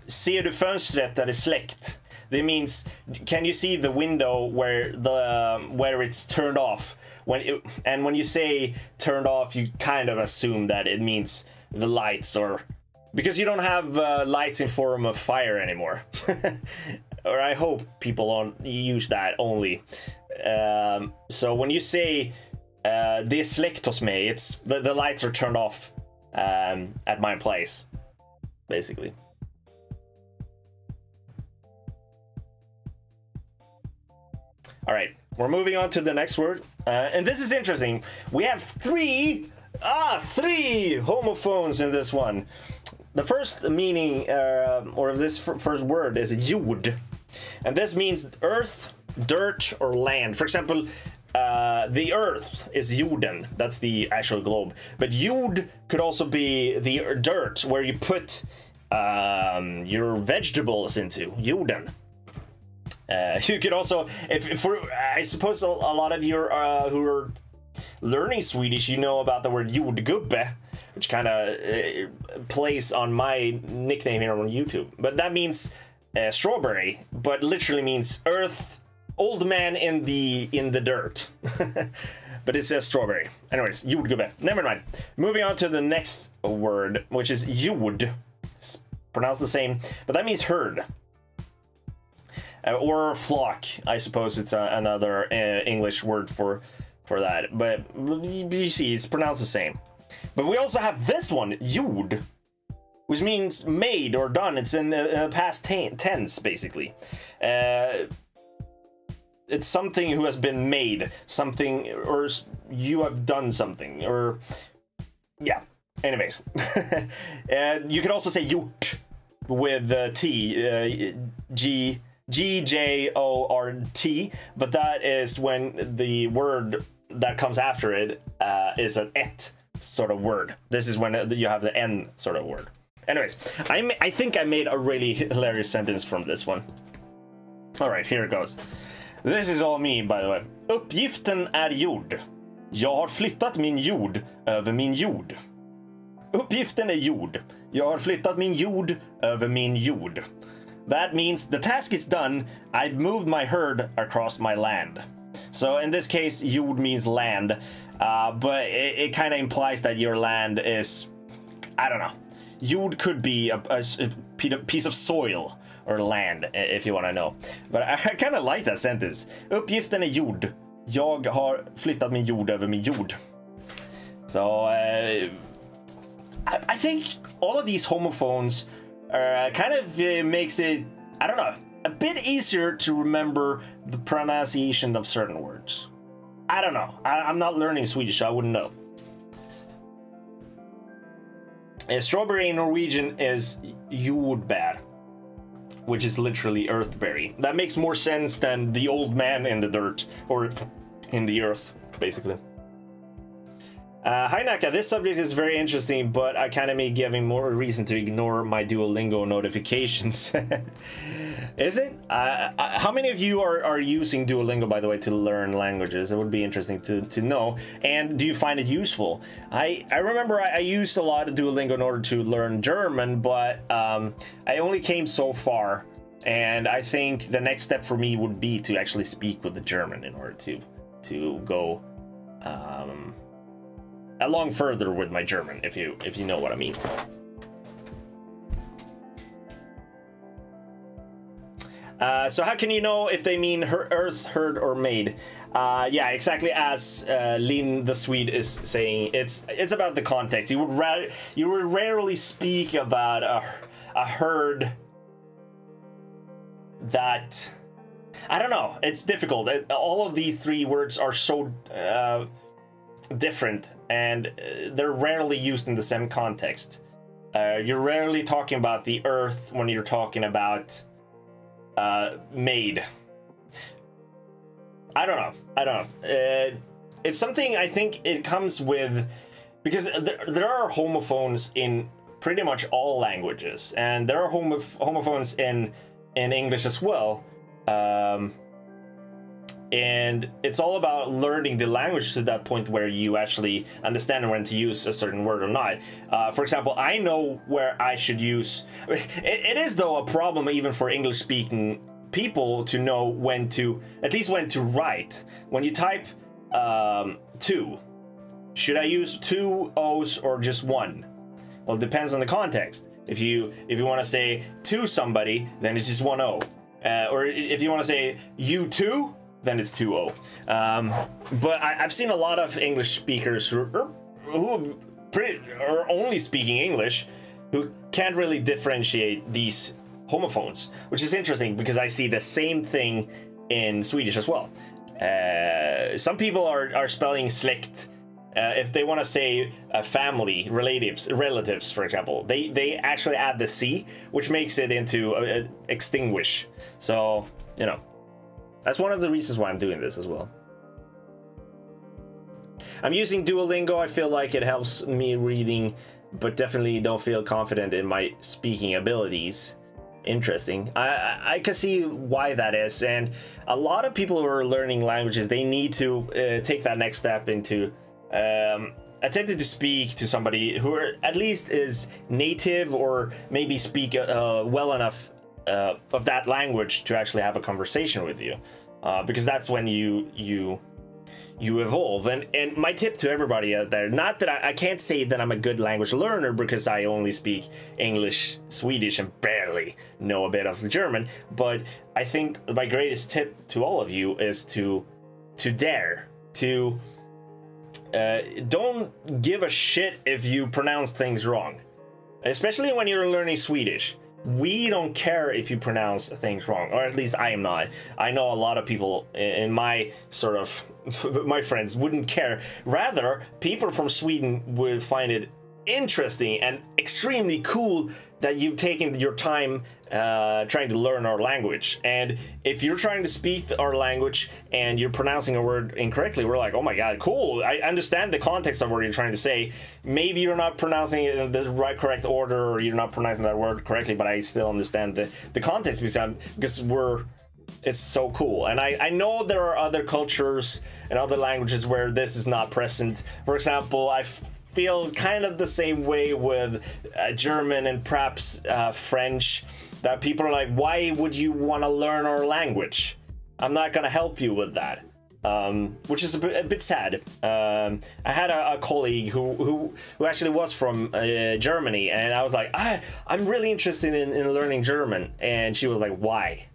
A: ser du fönstret där är släkt? That means can you see the window where it's turned off? When you say turned off, you kind of assume that it means the lights, or because you don't have lights in form of fire anymore. Or I hope people don't use that only. So when you say det är släckt hos mig, it's the lights are turned off at my place, basically. All right, we're moving on to the next word, and this is interesting. We have three homophones in this one. The first meaning, or this first word, is jord, and this means earth, dirt, or land. For example, the earth is jorden. That's the actual globe. But jord could also be the dirt where you put your vegetables into. Jorden. You could also, I suppose a lot of you who are learning Swedish, you know about the word jordgubbe, which kind of plays on my nickname here on YouTube. But that means strawberry, but literally means earth, old man in the dirt. But it says strawberry. Anyways, jordgubbe. Never mind. Moving on to the next word, which is jord. It's pronounced the same, but that means herd. Or flock, I suppose it's another English word for that. But you see, it's pronounced the same. But we also have this one, jord, which means made or done. It's in past tense, basically. It's something who has been made, something, or you have done something, or yeah. Anyways, you could also say gjort with T, Gjort, but that is when the word that comes after it is an et sort of word. This is when you have the n sort of word. Anyways, I think I made a really hilarious sentence from this one. All right, here it goes. This is all me, by the way. Uppgiften är gjord. Jag har flyttat min jord över min jord. Uppgiften är gjord. Jag har flyttat min jord över min jord. That means the task is done. I've moved my herd across my land. So in this case, jord means land, but it kind of implies that your land is, I don't know. Jord could be a piece of soil or land, if you want to know. But I kind of like that sentence. Uppgiften är gjord. Jag har flyttat min jord över min jord. So I think all of these homophones kind of makes it, I don't know, a bit easier to remember the pronunciation of certain words. I don't know. I'm not learning Swedish, so I wouldn't know. Strawberry in Norwegian is jordbär, which is literally earthberry. That makes more sense than the old man in the dirt, or in the earth, basically. Hi Naka, this subject is very interesting, but I kind of may give him more reason to ignore my Duolingo notifications. Is it? How many of you are using Duolingo, by the way, to learn languages? It would be interesting to know. And do you find it useful? I remember I used a lot of Duolingo in order to learn German, but I only came so far. And I think the next step for me would be to actually speak with the German in order to go along further with my German, if you know what I mean. So how can you know if they mean earth, heard, or made? Yeah, exactly as Lin the Swede is saying. It's about the context. You would rarely speak about a herd that, I don't know. It's difficult. All of these three words are so different, and they're rarely used in the same context. You're rarely talking about the earth when you're talking about maid. I don't know. It's something I think it comes with, because there are homophones in pretty much all languages, and there are homophones in English as well. And it's all about learning the language to that point where you actually understand when to use a certain word or not. For example, I know where I should use... It is, though, a problem even for English-speaking people to know when to... At least when to write. When you type two, should I use two O's or just one? Well, it depends on the context. If you want to say to somebody, then it's just one O. Or if you want to say you too, then it's 2-0. But I've seen a lot of English speakers who are only speaking English who can't really differentiate these homophones, which is interesting because I see the same thing in Swedish as well. Some people are spelling släkt. If they want to say family, relatives, for example, they actually add the C, which makes it into extinguish. So, you know. That's one of the reasons why I'm doing this as well. I'm using Duolingo. I feel like it helps me reading, but definitely don't feel confident in my speaking abilities. Interesting. I can see why that is, and a lot of people who are learning languages, they need to take that next step into attempting to speak to somebody who at least is native or maybe speak well enough of that language to actually have a conversation with you, because that's when you evolve. And my tip to everybody out there, not that I can't say that I'm a good language learner because I only speak English, Swedish, and barely know a bit of German, but I think my greatest tip to all of you is to dare to don't give a shit if you pronounce things wrong, especially when you're learning Swedish. We don't care if you pronounce things wrong, or at least I am not. I know a lot of people in my sort of my friends wouldn't care. Rather, people from Sweden would find it interesting and extremely cool that you've taken your time trying to learn our language. And if you're trying to speak our language and you're pronouncing a word incorrectly, we're like, oh my god, cool, I understand the context of what you're trying to say. Maybe you're not pronouncing it in the correct order, or you're not pronouncing that word correctly, but I still understand the context because it's so cool. And I know there are other cultures and other languages where this is not present. For example, I feel kind of the same way with German and perhaps French, that people are like, why would you want to learn our language? I'm not gonna help you with that, which is a bit sad. I had a colleague who actually was from Germany, and I was like, I'm really interested in learning German, and she was like, why?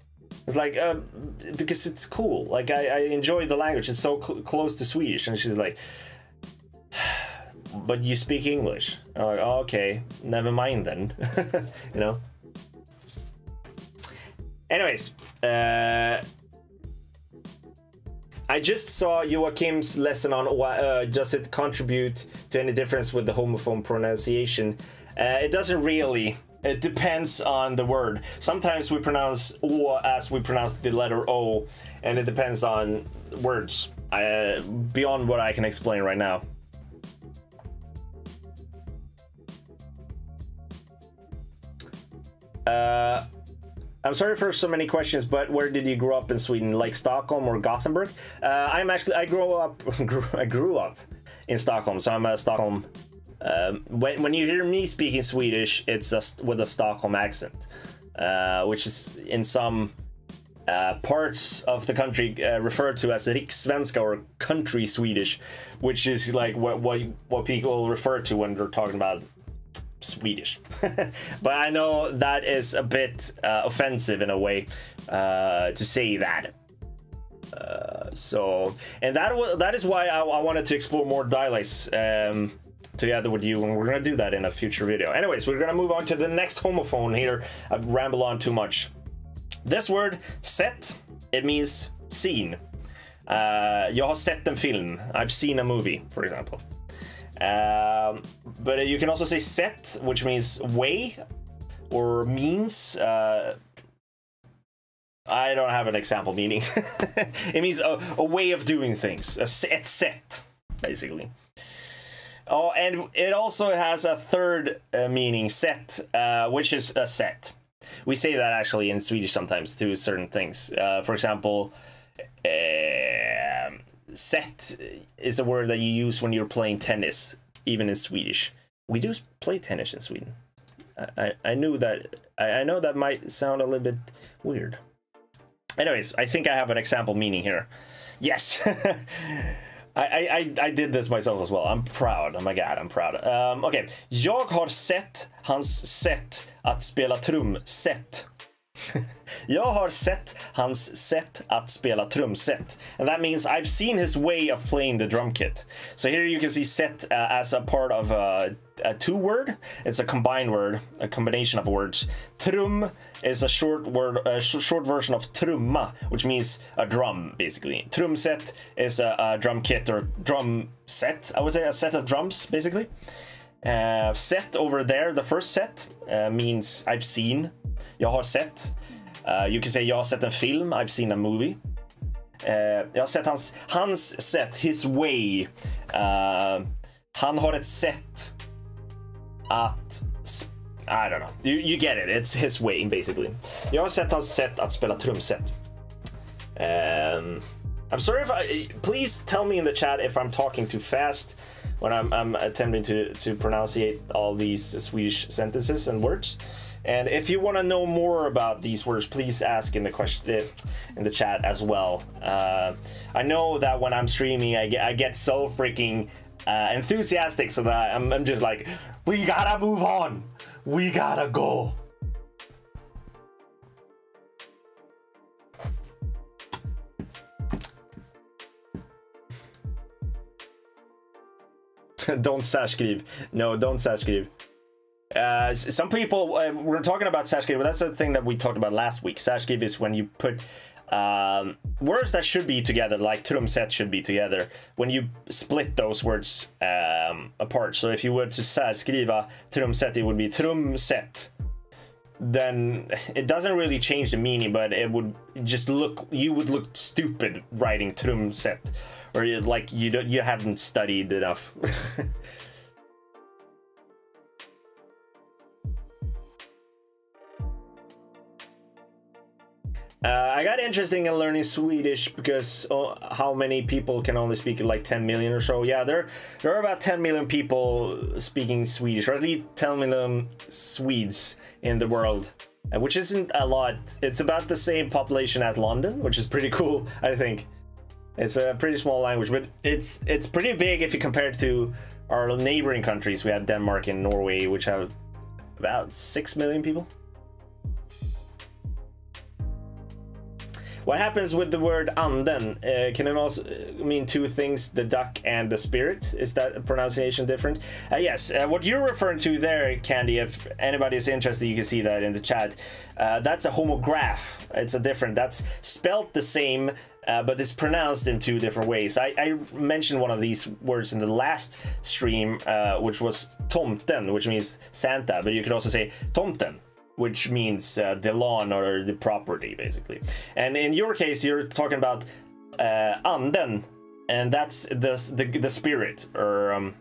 A: It's like, because it's cool. Like, I enjoy the language. It's so close to Swedish. And she's like, but you speak English. I'm like, oh, okay, never mind then. You know? Anyways, I just saw Joachim's lesson on does it contribute to any difference with the homophone pronunciation. It doesn't really. It depends on the word. Sometimes we pronounce O as we pronounce the letter O, and it depends on words beyond what I can explain right now. I'm sorry for so many questions, but where did you grow up in Sweden? Like Stockholm or Gothenburg? I grew up in Stockholm, so I'm a Stockholm. When you hear me speaking Swedish, it's just with a Stockholm accent, which is in some parts of the country referred to as rikssvenska, or country Swedish, which is like what people refer to when they're talking about Swedish. But I know that is a bit offensive in a way to say that. And that is why I wanted to explore more dialects together with you, and we're gonna do that in a future video. Anyways, we're gonna move on to the next homophone here. I've rambled on too much. This word, set, it means seen. Jag har sett en film. I've seen a movie, for example. But you can also say set, which means way or means. I don't have an example meaning. It means a way of doing things. A set, basically. Oh, and it also has a third meaning, set, which is a set. We say that actually in Swedish sometimes to certain things. For example, set is a word that you use when you're playing tennis, even in Swedish. We do play tennis in Sweden. I knew that. I know that might sound a little bit weird. Anyways, I think I have an example meaning here. Yes. I did this myself as well. I'm proud. Oh my god, I'm proud. Okay. Jag har sett hans sätt att spela trumset. Jag har sett hans sätt att spela trumset. And that means I've seen his way of playing the drum kit. So here you can see set as a part of a two word. It's a combined word, a combination of words. Trum is a short word, a short version of trumma, which means a drum, basically. Trumset is a drum kit or drum set. I would say a set of drums, basically. Set over there, the first set means I've seen. Jag har sett. You can say jag har sett en film. I've seen a movie. Jag har sett hans sätt, his way. Han har ett sätt att... I don't know. You get it. It's his way, basically. Jag har sett hans sätt att spela trumset. I'm sorry if please tell me in the chat if I'm talking too fast when I'm attempting to pronunciate all these Swedish sentences and words. And if you want to know more about these words, please ask in the chat as well. I know that when I'm streaming, I get so freaking enthusiastic, so that I'm just like, we gotta move on, we gotta go. Don't särskriv. No, don't särskriv. Some people, we're talking about särskriv, but that's the thing that we talked about last week. Särskriv is when you put words that should be together, like trumset should be together, when you split those words apart. So if you were to särskriva trumset, it would be trumset. Then it doesn't really change the meaning, but it would just look, you would look stupid writing trumset, or like you haven't studied enough. I got interested in learning Swedish because how many people can only speak like 10 million or so? Yeah, there are about 10 million people speaking Swedish, or at least 10 million Swedes in the world, which isn't a lot. It's about the same population as London, which is pretty cool, I think. It's a pretty small language, but it's pretty big if you compare it to our neighboring countries. We have Denmark and Norway, which have about 6 million people. What happens with the word anden? Can it also mean two things, the duck and the spirit? Is that pronunciation different? Yes, what you're referring to there, Candy, if anybody is interested, you can see that in the chat. That's a homograph. It's a different, that's spelt the same, but it's pronounced in two different ways. I mentioned one of these words in the last stream, which was tomten, which means Santa, but you could also say tomten, which means the lawn or the property, basically. And in your case, you're talking about anden, and that's the spirit, or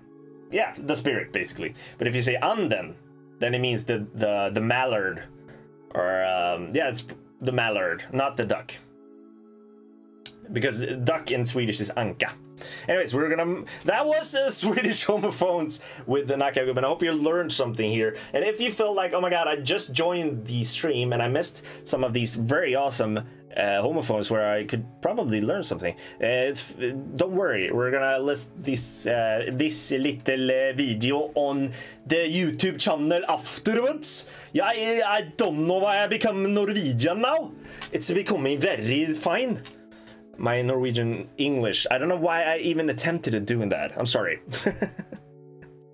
A: yeah, the spirit, basically. But if you say anden, then it means the mallard, or yeah, it's the mallard, not the duck, because duck in Swedish is anka. Anyways, that was Swedish Homophones with the Nackagubben. I hope you learned something here. And if you feel like, oh my god, I just joined the stream and I missed some of these very awesome homophones where I could probably learn something, don't worry, we're gonna list this little video on the YouTube channel afterwards. I don't know why I become Norwegian now. It's becoming very fine. My Norwegian English. I don't know why I even attempted at doing that. I'm sorry.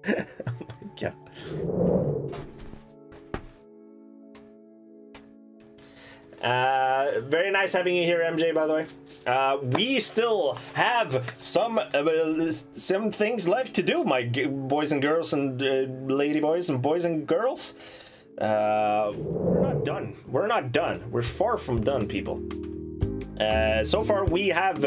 A: Oh my god. Very nice having you here, MJ, by the way. We still have some things left to do, my boys and girls and lady boys and boys and girls. We're not done. We're not done. We're far from done, people. So far, we have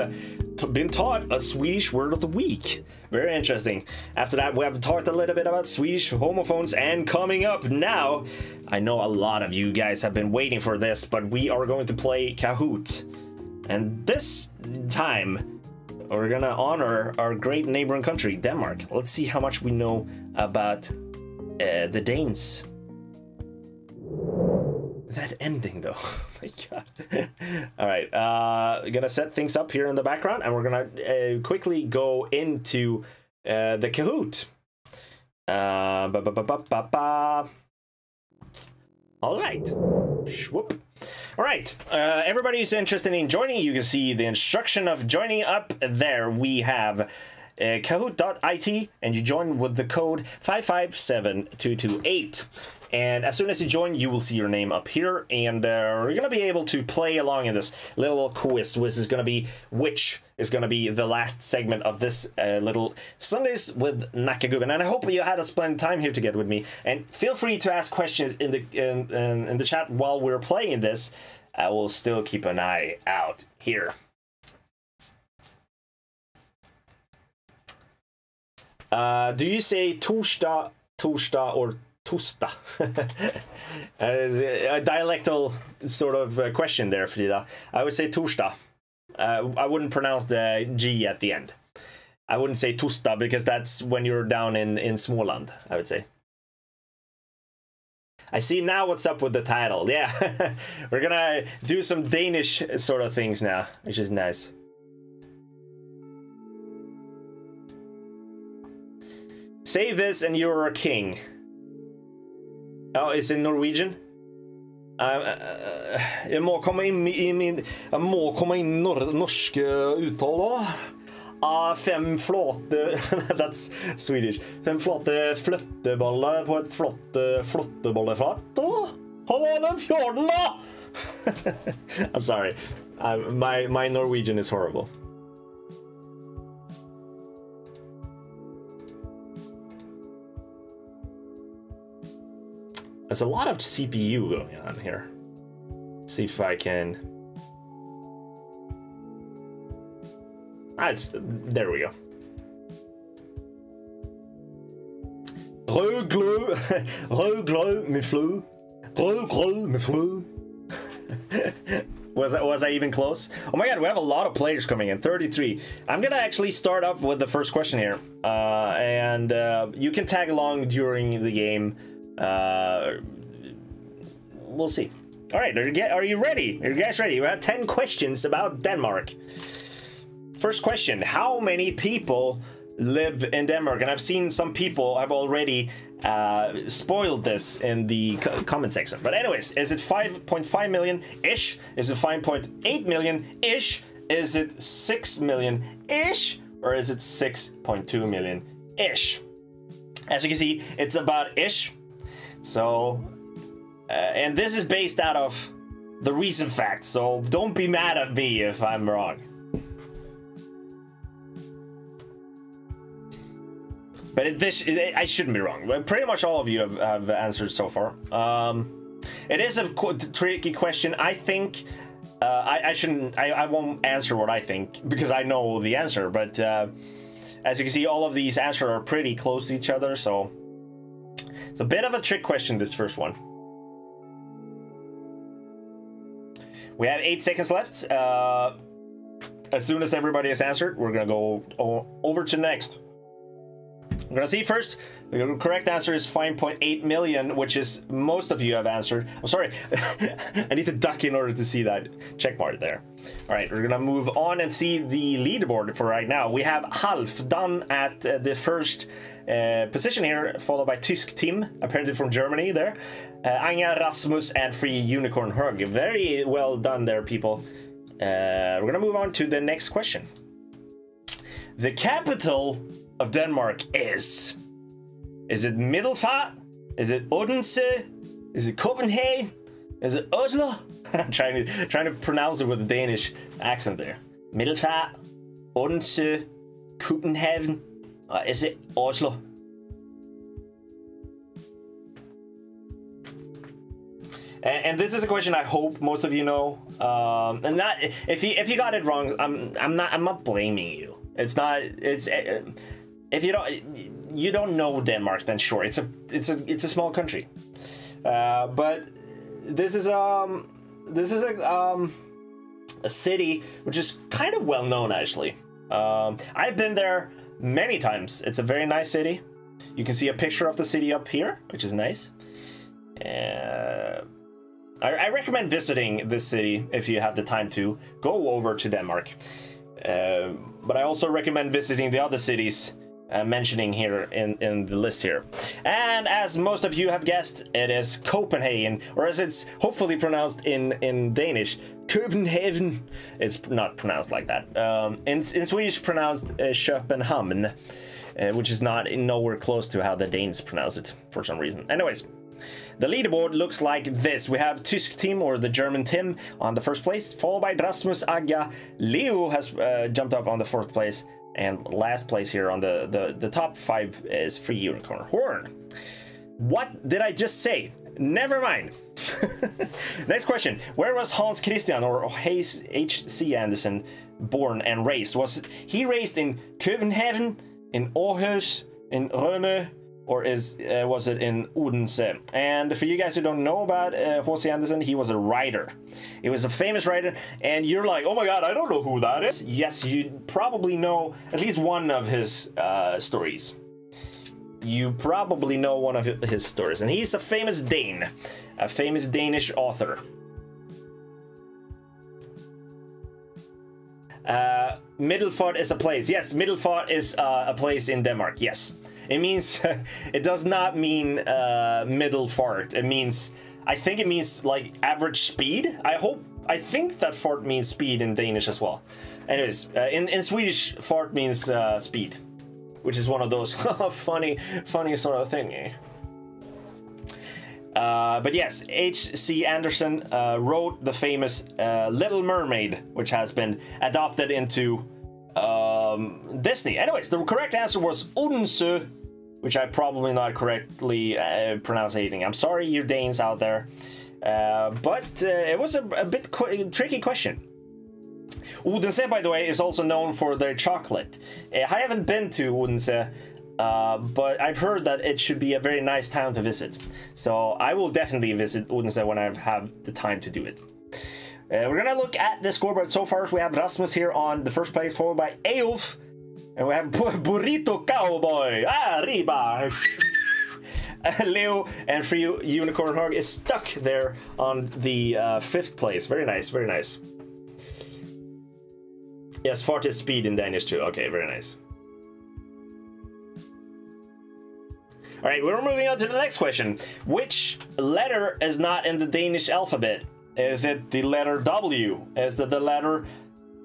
A: been taught a Swedish word of the week. Very interesting. After that, we have talked a little bit about Swedish homophones, and coming up now, I know a lot of you guys have been waiting for this, but we are going to play Kahoot. And this time, we're gonna honor our great neighboring country, Denmark. Let's see how much we know about the Danes. That ending though, oh my god. All right, gonna set things up here in the background, and we're gonna quickly go into the Kahoot. All right, Shwoop. All right, everybody who's interested in joining, you can see the instruction of joining up there. We have kahoot.it, and you join with the code 557228. And as soon as you join, you will see your name up here, and we're gonna be able to play along in this little quiz, which is gonna be the last segment of this little Sundays with Nackagubben. And I hope you had a splendid time here together with me. And feel free to ask questions in the chat while we're playing this. I will still keep an eye out here. Do you say torsdag, or tosta? A dialectal sort of question there, Frida. I would say torsdag. I wouldn't pronounce the G at the end. I wouldn't say tosta, because that's when you're down in Småland, I would say. I see now what's up with the title. Yeah, we're gonna do some Danish sort of things now, which is nice. Say this and you're a king. Oh, it's in Norwegian? Jag må komma in i norsk uttal då. Fem flate... That's Swedish. Fem flate flytteballer på et flottebollefat då. Hallå den fjorden då! I'm sorry. My Norwegian is horrible. There's a lot of CPU going on here. See if I can... There we go. Rød glød med fløde. Rød grød med fløde. Was I even close? Oh my god, we have a lot of players coming in. 33. I'm gonna actually start off with the first question here. And you can tag along during the game. We'll see. All right, are you ready? Are you guys ready? We have 10 questions about Denmark. First question: how many people live in Denmark? And I've seen some people have already spoiled this in the comment section. But anyways, is it 5.5 million-ish? Is it 5.8 million-ish? Is it 6 million-ish? Or is it 6.2 million-ish? As you can see, it's about ish. So, and this is based out of the recent facts, so don't be mad at me if I'm wrong. But I shouldn't be wrong. Pretty much all of you have answered so far. It is a tricky question. I think I won't answer what I think, because I know the answer. But as you can see, all of these answers are pretty close to each other, so it's a bit of a trick question, this first one. We have 8 seconds left. As soon as everybody has answered, we're gonna go over to next. We're gonna see first. The correct answer is 5.8 million, which is most of you have answered. I'm sorry, I need to duck in order to see that check mark there. All right, we're gonna move on and see the leaderboard for right now. We have Half done at the first position here, followed by Tysk Tim, apparently from Germany there. Anja, Rasmus, and Free Unicorn Hug. Very well done there, people. We're gonna move on to the next question. The capital of Denmark is it Middelfart? Is it Odense? Is it Copenhagen? Is it Oslo? I'm trying to pronounce it with a Danish accent there. Middelfart, Odense, Copenhagen, or is it Oslo? And this is a question I hope most of you know. And not if you got it wrong, I'm not blaming you. It's not. It's if you don't know Denmark, then sure, it's a small country. But this is a city which is kind of well known actually. I've been there many times. It's a very nice city. You can see a picture of the city up here, which is nice. I recommend visiting this city if you have the time to go over to Denmark. But I also recommend visiting the other cities mentioning here in the list here. And as most of you have guessed, it is Copenhagen, or as it's hopefully pronounced in Danish, Copenhagen. It's not pronounced like that. In Swedish, pronounced Köpenhamn, which is nowhere close to how the Danes pronounce it for some reason. Anyways. The leaderboard looks like this. We have Tysk team, or the German team, on the first place, followed by Rasmus Agga. Leo has jumped up on the 4th place, and last place here on the top 5 is Free Unicorn Horn. What did I just say? Never mind. Next question. Where was Hans Christian, or H.C. Andersen, born and raised? Was he raised in Copenhagen, in Aarhus, in Rømø, or was it in Odense? And for you guys who don't know about H.C. Andersen, he was a writer. He was a famous writer, and you're like, oh my god, I don't know who that is. Yes, you probably know at least one of his stories. You probably know one of his stories, and he's a famous Dane, a famous Danish author. Middelfart is a place. Yes, Middelfart is a place in Denmark. Yes. It means, it does not mean middle fart. It means, I think it means like average speed. I think that fart means speed in Danish as well. Anyways, in Swedish, fart means speed, which is one of those funny sort of thing. But yes, H.C. Andersen wrote the famous Little Mermaid, which has been adopted into Disney. Anyways, the correct answer was Odense, which I probably not correctly pronouncing. I'm sorry, you Danes out there, but it was a bit tricky question. Odense, by the way, is also known for their chocolate. I haven't been to Odense, but I've heard that it should be a very nice town to visit. So I will definitely visit Odense when I have the time to do it. We're gonna look at the scoreboard so far. We have Rasmus here on the 1st place, followed by Eulf, and we have Burrito Cowboy. Arriba! Leo and Free Unicorn Hog is stuck there on the 5th place. Very nice, very nice. Yes, fart is speed in Danish too. Okay, very nice. All right, we're moving on to the next question. Which letter is not in the Danish alphabet? Is it the letter W? Is it the letter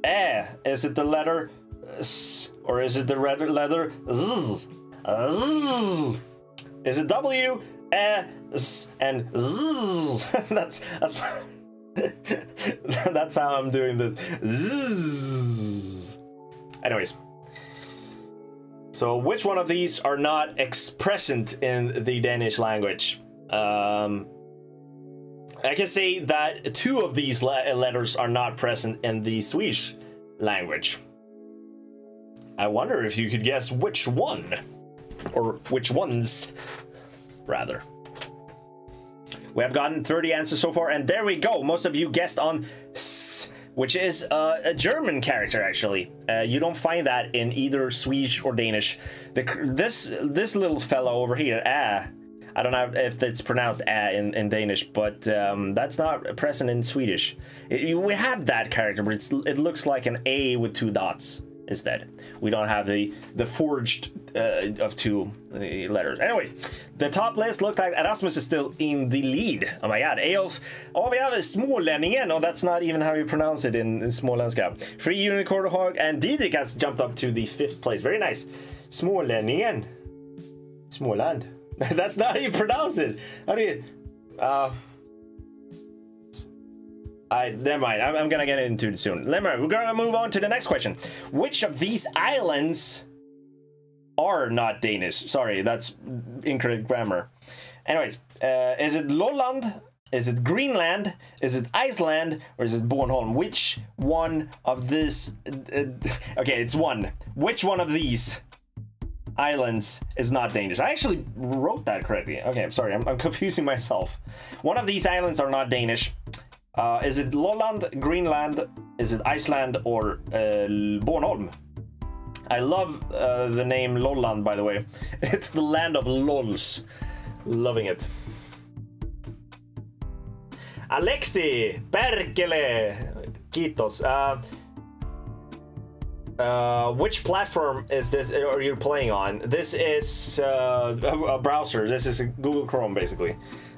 A: E? Is it the letter S? Or is it the letter Z? Is it W, E, S, and Z? That's how I'm doing this. Zzz. Anyways. So which one of these are not present in the Danish language? I can say that 2 of these letters are not present in the Swedish language. I wonder if you could guess which one, or which ones, rather. We have gotten 30 answers so far, and there we go. Most of you guessed on S, which is a German character, actually. You don't find that in either Swedish or Danish. This little fella over here, I don't know if it's pronounced in Danish, but that's not present in Swedish. We have that character, but it looks like an A with 2 dots instead. We don't have the forged of 2 letters. Anyway, the top list looks like Erasmus is still in the lead. Oh my god, Eolf. Oh, we have Smålänningen. Oh, that's not even how you pronounce it in Småländska. Free Unicorn Hog and Didrik has jumped up to the 5th place. Very nice. Smålänningen. Småland. That's not how you pronounce it. How do you... Never mind. I'm gonna get into it soon. Never mind. We're gonna move on to the next question. Which of these islands are not Danish? Sorry, that's incorrect grammar. Anyways, is it Lolland? Is it Greenland? Is it Iceland? Or is it Bornholm? Which one of this... okay, it's one. Which one of these islands is not Danish? I actually wrote that correctly. Okay, I'm sorry. I'm confusing myself. One of these islands are not Danish. Is it Lolland, Greenland? Is it Iceland or Bornholm? I love the name Lolland, by the way. It's the land of lols. Loving it. Alexi, Perkele, Kitos. Which platform is this? Are you playing on? This is a browser. This is a Google Chrome, basically.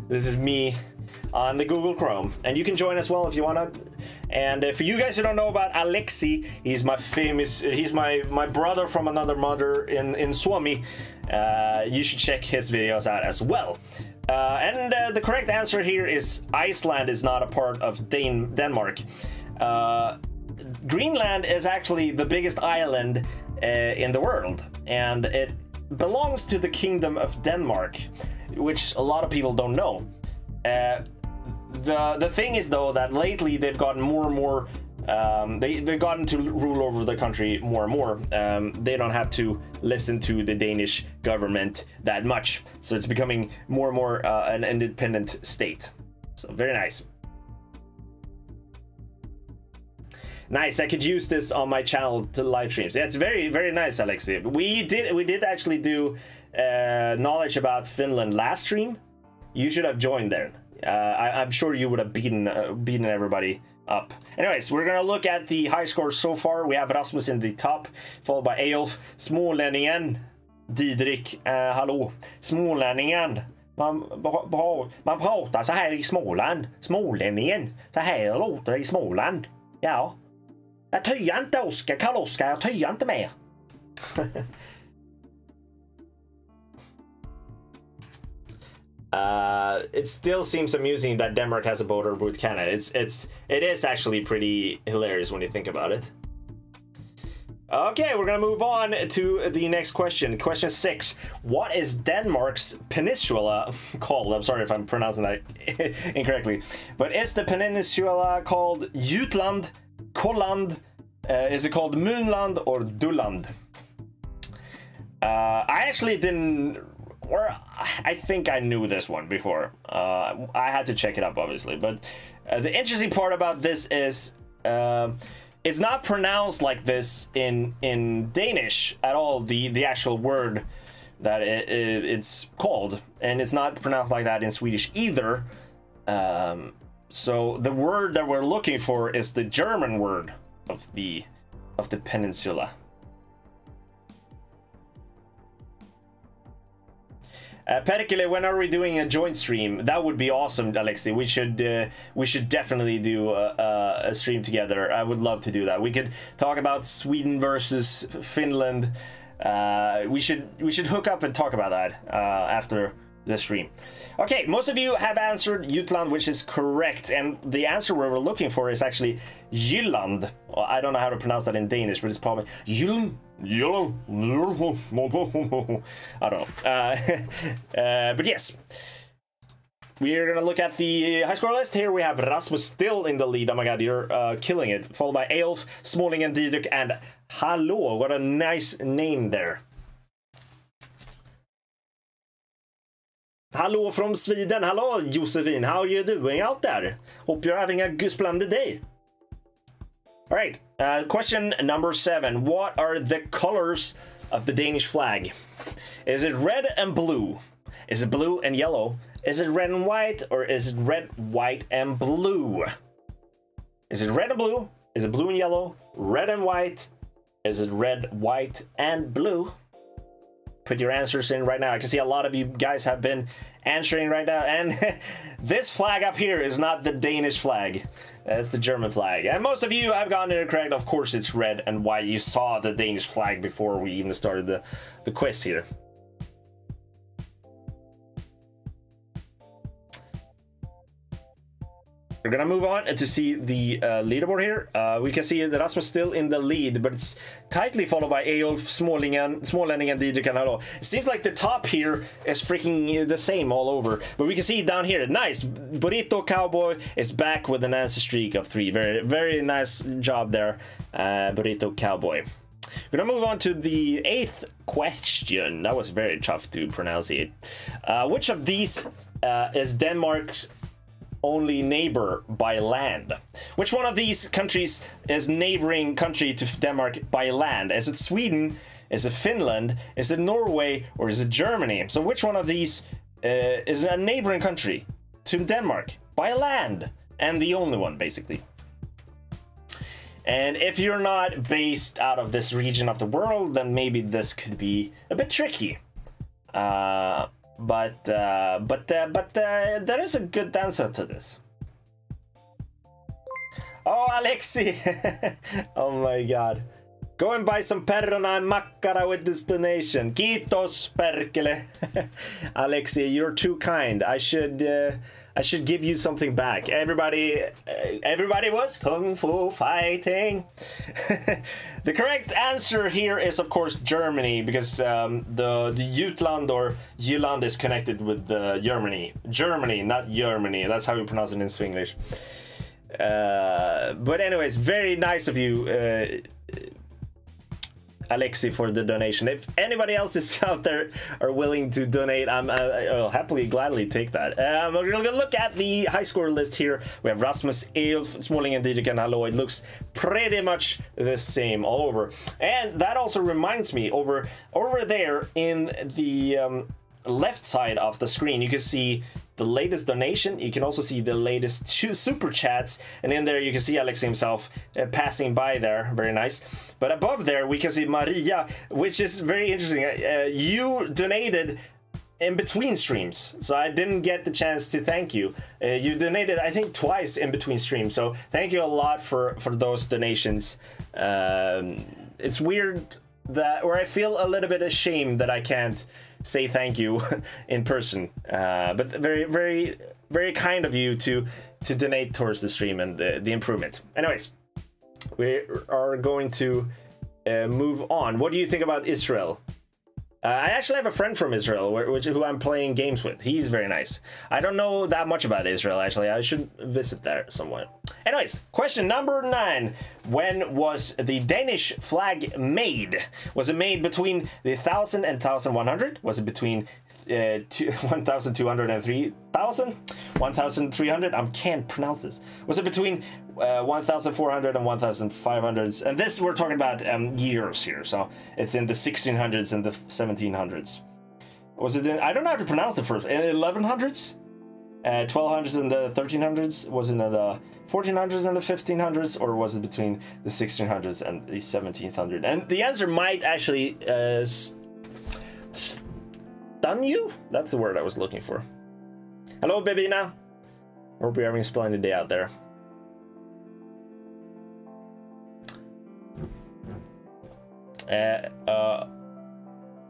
A: This is me on the Google Chrome, and you can join as well if you wanna. And for you guys who don't know about Alexi, he's my brother from another mother in Suomi. You should check his videos out as well. And the correct answer here is Iceland is not a part of Denmark. Greenland is actually the biggest island in the world, and it belongs to the Kingdom of Denmark, which a lot of people don't know. The thing is, though, that lately they've gotten more and more. They've gotten to rule over the country more and more. They don't have to listen to the Danish government that much, so it's becoming more and more an independent state. So very nice. Nice. I could use this on my channel to live streams. That's very, very nice, Alexi. We did actually do knowledge about Finland last stream. You should have joined there. I'm sure you would have beaten everybody up. Anyways, we're gonna look at the high scores so far. We have Rasmus in the top, followed by Eolf, Smålänningen, Didrik, hallå, Smålänningen. Man pratar så här i Småland. Smålänningen. Så här låter det i Småland. Ja. Jag töjar inte Oskar, Karl-Oskar, jag töjar inte mer. It still seems amusing that Denmark has a border with Canada. It is actually pretty hilarious when you think about it. Okay, we're gonna move on to the next question. Question 6. What is Denmark's peninsula called? I'm sorry if I'm pronouncing that incorrectly. But is the peninsula called Jutland, Kolland? Is it called Moonland or Dulland? I actually didn't... Or I think I knew this one before. I had to check it up, obviously. But the interesting part about this is it's not pronounced like this in Danish at all. The actual word that it's called, and it's not pronounced like that in Swedish either. So the word that we're looking for is the German word of the peninsula. Perkele, when are we doing a joint stream? That would be awesome, Alexi. We should definitely do a stream together. I would love to do that. We could talk about Sweden versus Finland. We should hook up and talk about that after the stream. Okay, most of you have answered Jutland, which is correct, and the answer we were looking for is actually Jylland. Well, I don't know how to pronounce that in Danish, but it's probably Jylland. I don't know. But yes, we're gonna look at the high score list. Here we have Rasmus still in the lead. Oh my god, you're killing it. Followed by Eolf, Smålingen, Didrik, and Hallå. What a nice name there. Hello from Sweden. Hello, Josephine. How are you doing out there? Hope you're having a splendid day. All right. Question number 7. What are the colors of the Danish flag? Is it red and blue? Is it blue and yellow? Is it red and white? Or is it red, white, and blue? Is it red and blue? Is it blue and yellow? Red and white? Is it red, white, and blue? Put your answers in right now. I can see a lot of you guys have been answering right now. And this flag up here is not the Danish flag. It's the German flag. And most of you have gotten it correct. Of course, it's red and white. You saw the Danish flag before we even started the quiz here. We're gonna move on to see the leaderboard here. We can see that Rasmus still in the lead, but it's tightly followed by Eyolf, Smålänningen, and Didrik and Hallå. It seems like the top here is freaking the same all over, but we can see down here, nice, Burrito Cowboy is back with an answer streak of 3. Very, very nice job there, Burrito Cowboy. We're gonna move on to the 8th question. That was very tough to pronounce it. Which of these is Denmark's only neighbor by land? Which one of these countries is neighboring country to Denmark by land? Is it Sweden? Is it Finland? Is it Norway? Or is it Germany? So which one of these is a neighboring country to Denmark by land? And the only one, basically. And if you're not based out of this region of the world, then maybe this could be a bit tricky. But there is a good answer to this. Oh, Alexi! Oh my god. Go and buy some perrona and makkara with this donation. Kiitos, perkele. Alexi, you're too kind. I should give you something back. Everybody was kung fu fighting. The correct answer here is, of course, Germany, because the Jutland or Jylland is connected with Germany. Germany, not Germany. That's how you pronounce it in Swedish. But anyways, very nice of you, Alexi, for the donation. If anybody else is out there are willing to donate, I'll happily, gladly take that. We're gonna look at the high score list here. We have Rasmus, Eyolf, Smålänningen, Didrik, and Hallå. It looks pretty much the same all over. And that also reminds me, over there in the left side of the screen, you can see the latest donation. You can also see the latest 2 super chats, and in there you can see Alex himself passing by there. Very nice. But above there we can see Maria, which is very interesting. You donated in between streams, so I didn't get the chance to thank you. You donated, I think, twice in between streams, so thank you a lot for those donations. It's weird that, or I feel a little bit ashamed that I can't say thank you in person, but very, very, very kind of you to donate towards the stream and the improvement. Anyways, we are going to move on. What do you think about Israel? I actually have a friend from Israel who I'm playing games with. He's very nice. I don't know that much about Israel, actually. I should visit there somewhat. Anyways, question number 9. When was the Danish flag made? Was it made between the 1000 and 1100? Was it between 1200 and 3000? 1300? I can't pronounce this. Was it between 1400 and 1500s? And this, we're talking about years here, so it's in the 1600s and the 1700s. Was it in, I don't know how to pronounce the first, 1100s? 1200s and the 1300s? Was it in the 1400s and the 1500s? Or was it between the 1600s and the 1700s? And the answer might actually stun you? That's the word I was looking for. Hello, Bebina. Hope you're having a splendid day out there.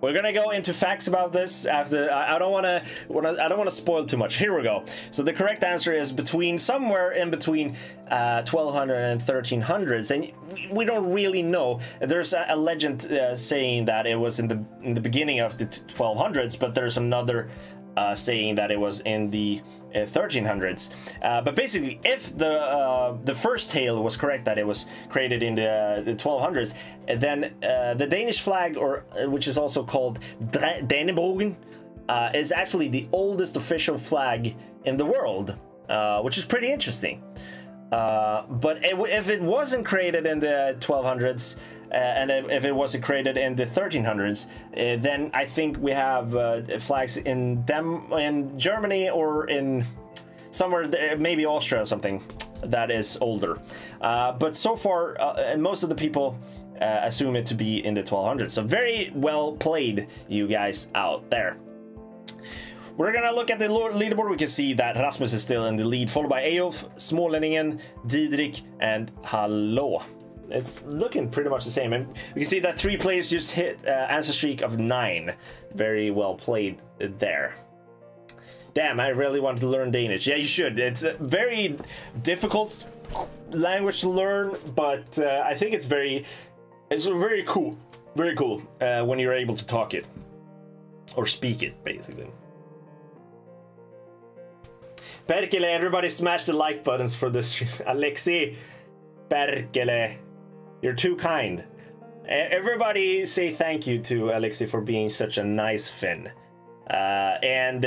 A: We're gonna go into facts about this after. I don't want to spoil too much. Here we go. So the correct answer is somewhere in between 1200 and 1300s, and we don't really know. There's a legend saying that it was in the beginning of the 1200s, but there's another saying that it was in the 1300s. But basically, if the first tale was correct, that it was created in the 1200s, then the Danish flag, or which is also called Dannebrogen, is actually the oldest official flag in the world, which is pretty interesting. But if it wasn't created in the 1200s, and if it wasn't created in the 1300s, then I think we have flags in Germany or in somewhere there, maybe Austria or something that is older. But so far, most of the people assume it to be in the 1200s. So very well played, you guys out there. We're gonna look at the leaderboard. We can see that Rasmus is still in the lead, followed by Eyolf, Smålänningen, Didrik, and Hallå. It's looking pretty much the same, and we can see that 3 players just hit answer streak of 9. Very well played there. Damn, I really want to learn Danish. Yeah, you should. It's a very difficult language to learn, but I think it's very cool. Very cool when you're able to talk it. Or speak it, basically. Perkele, everybody smash the like buttons for this. Alexi, Perkele, you're too kind. Everybody say thank you to Alexi for being such a nice Finn. And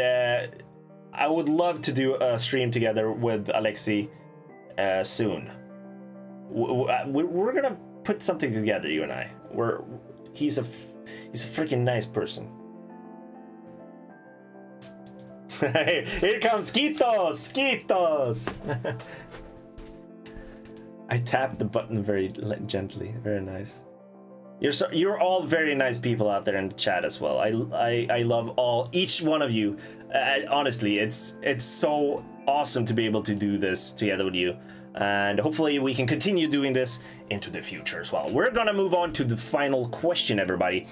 A: I would love to do a stream together with Alexi soon. We're gonna put something together, you and I. He's a freaking nice person. Here comes Skitos! Skitos! I tapped the button very gently. Very nice. You're all very nice people out there in the chat as well. I love each one of you. Honestly, it's so awesome to be able to do this together with you. And hopefully we can continue doing this into the future as well. We're gonna move on to the final question, everybody.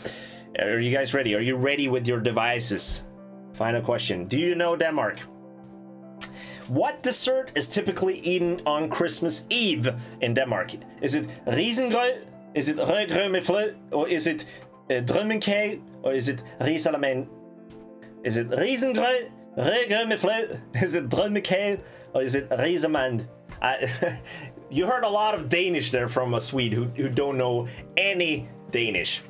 A: Are you guys ready? Are you ready with your devices? Final question. Do you know Denmark? What dessert is typically eaten on Christmas Eve in Denmark? Is it risengrød? Is it rødgrød med flød? Or is it drømmekage? Or is it risalamande? Is it risengrød? Rødgrød med flød? Is it drømmekage? Or is it risamande? You heard a lot of Danish there from a Swede who don't know any Danish.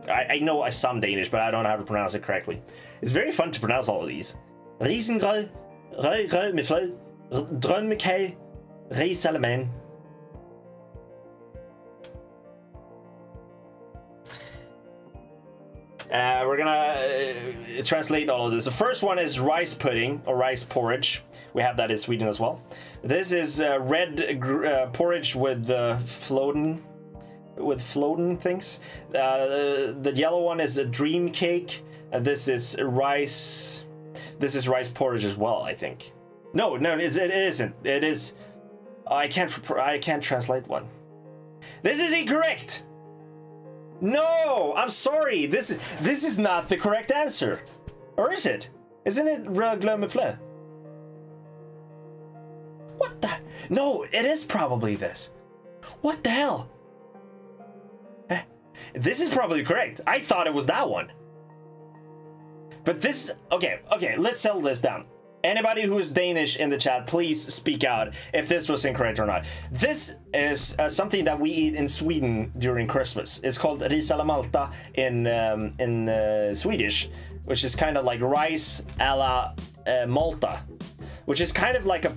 A: I know some Danish, but I don't know how to pronounce it correctly. It's very fun to pronounce all of these. Risengrød, rødgrød med flød, drømmekage, risalamande. We're gonna translate all of this. The first one is rice pudding or rice porridge. We have that in Sweden as well. This is red porridge with floating things. The yellow one is a dream cake. This is rice. This is rice porridge as well, I think. No, it isn't. It is. I can't translate one. This is incorrect. No, I'm sorry. This is not the correct answer, or is it? Isn't it rødgrød med flød? What the? No, it is probably this. What the hell? This is probably correct. I thought it was that one. But this, okay, let's settle this down. Anybody who is Danish in the chat, please speak out if this was incorrect or not. This is something that we eat in Sweden during Christmas. It's called risalamalta in Swedish, which is kind of like rice a la Malta, which is kind of like a...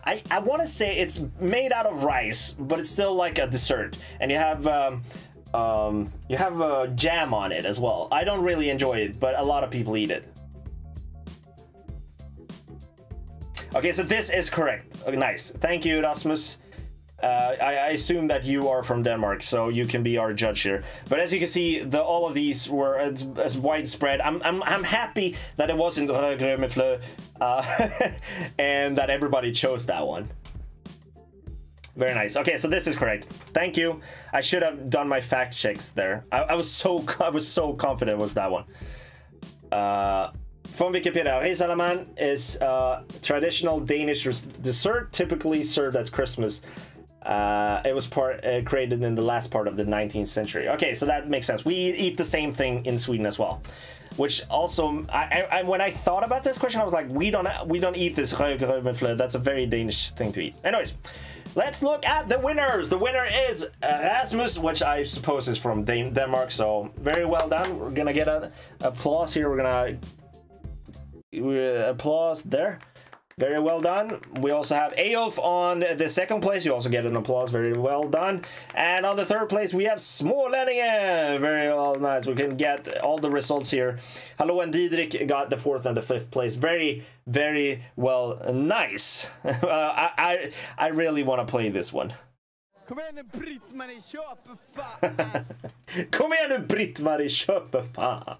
A: I want to say it's made out of rice, but it's still like a dessert. And you have jam on it as well. I don't really enjoy it, but a lot of people eat it. Okay, so this is correct. Okay, nice. Thank you, Rasmus. I assume that you are from Denmark, so you can be our judge here. But as you can see, all of these were as widespread. I'm happy that it wasn't rødgrød med flød, and that everybody chose that one. Very nice. Okay, so this is correct. Thank you. I should have done my fact checks there. I was so confident it was that one. From Wikipedia, risalaman is a traditional Danish dessert, typically served at Christmas. It was created in the last part of the 19th century. Okay, so that makes sense. We eat the same thing in Sweden as well. Which also, when I thought about this question, I was like, we don't eat this rødgrød med flød. That's a very Danish thing to eat. Anyways, let's look at the winners. The winner is Rasmus, which I suppose is from Denmark. So very well done. We're gonna get an applause here. We're gonna applause there. Very well done. We also have Eyolf on the second place. You also get an applause. Very well done. And on the third place, we have Smålänningen. Very well, nice. We can get all the results here. Hello, and Didrik got the fourth and the fifth place. Very, very well, nice. I really want to play this one.
B: Kom igen nu, Britt-Marie, kör för fan!
A: Kom igen nu, Britt-Marie, kör för fan!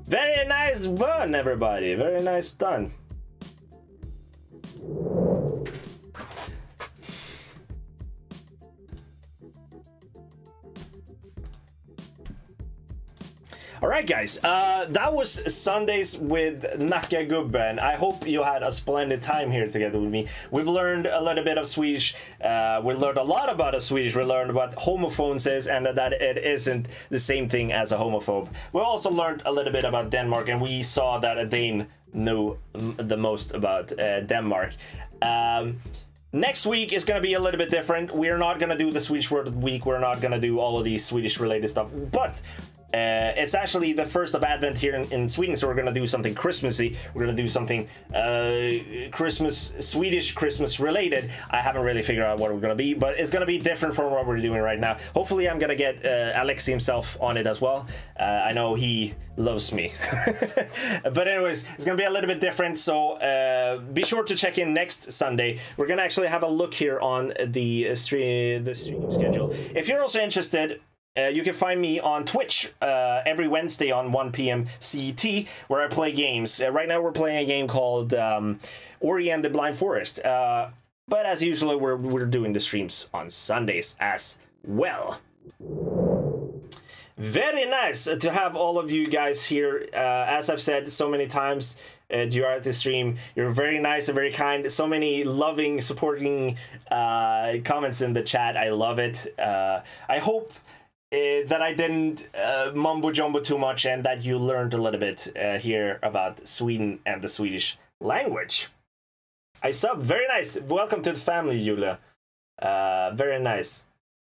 A: Very nice one, everybody. Very nice done. All right, guys, that was Sundays with Nackagubben. I hope you had a splendid time here together with me. We've learned a little bit of Swedish. We learned a lot about the Swedish. We learned what homophones is and that it isn't the same thing as a homophobe. We also learned a little bit about Denmark, and we saw that a Dane knew the most about Denmark. Next week is going to be a little bit different. We're not going to do the Swedish Word week. We're not going to do all of these Swedish related stuff, but it's actually the first of Advent here in Sweden, so we're gonna do something Christmassy. We're gonna do something Swedish Christmas related. I haven't really figured out what we're gonna be, but it's gonna be different from what we're doing right now. Hopefully I'm gonna get Alexi himself on it as well. I know he loves me. But anyways, it's gonna be a little bit different, so be sure to check in next Sunday. We're gonna actually have a look here on the stream schedule. If you're also interested, you can find me on Twitch every Wednesday on 1 p.m. CET, where I play games. Right now we're playing a game called Ori and the Blind Forest. But as usual, we're doing the streams on Sundays as well. Very nice to have all of you guys here. As I've said so many times throughout the stream, you're very nice and very kind. So many loving, supporting comments in the chat. I love it. I hope that I didn't mumbo jumbo too much, and that you learned a little bit here about Sweden and the Swedish language. I sub, very nice. Welcome to the family, Julia. Very nice.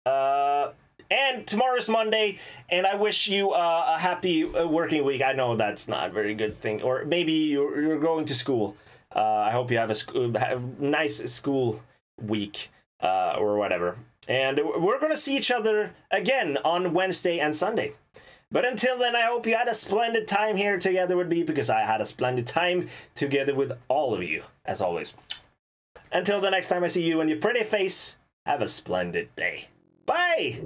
A: And tomorrow's Monday, and I wish you a happy working week. I know that's not a very good thing, or maybe you're going to school. I hope you have a nice school week or whatever. And we're going to see each other again on Wednesday and Sunday. But until then, I hope you had a splendid time here together with me, because I had a splendid time together with all of you, as always. Until the next time I see you and your pretty face, have a splendid day. Bye!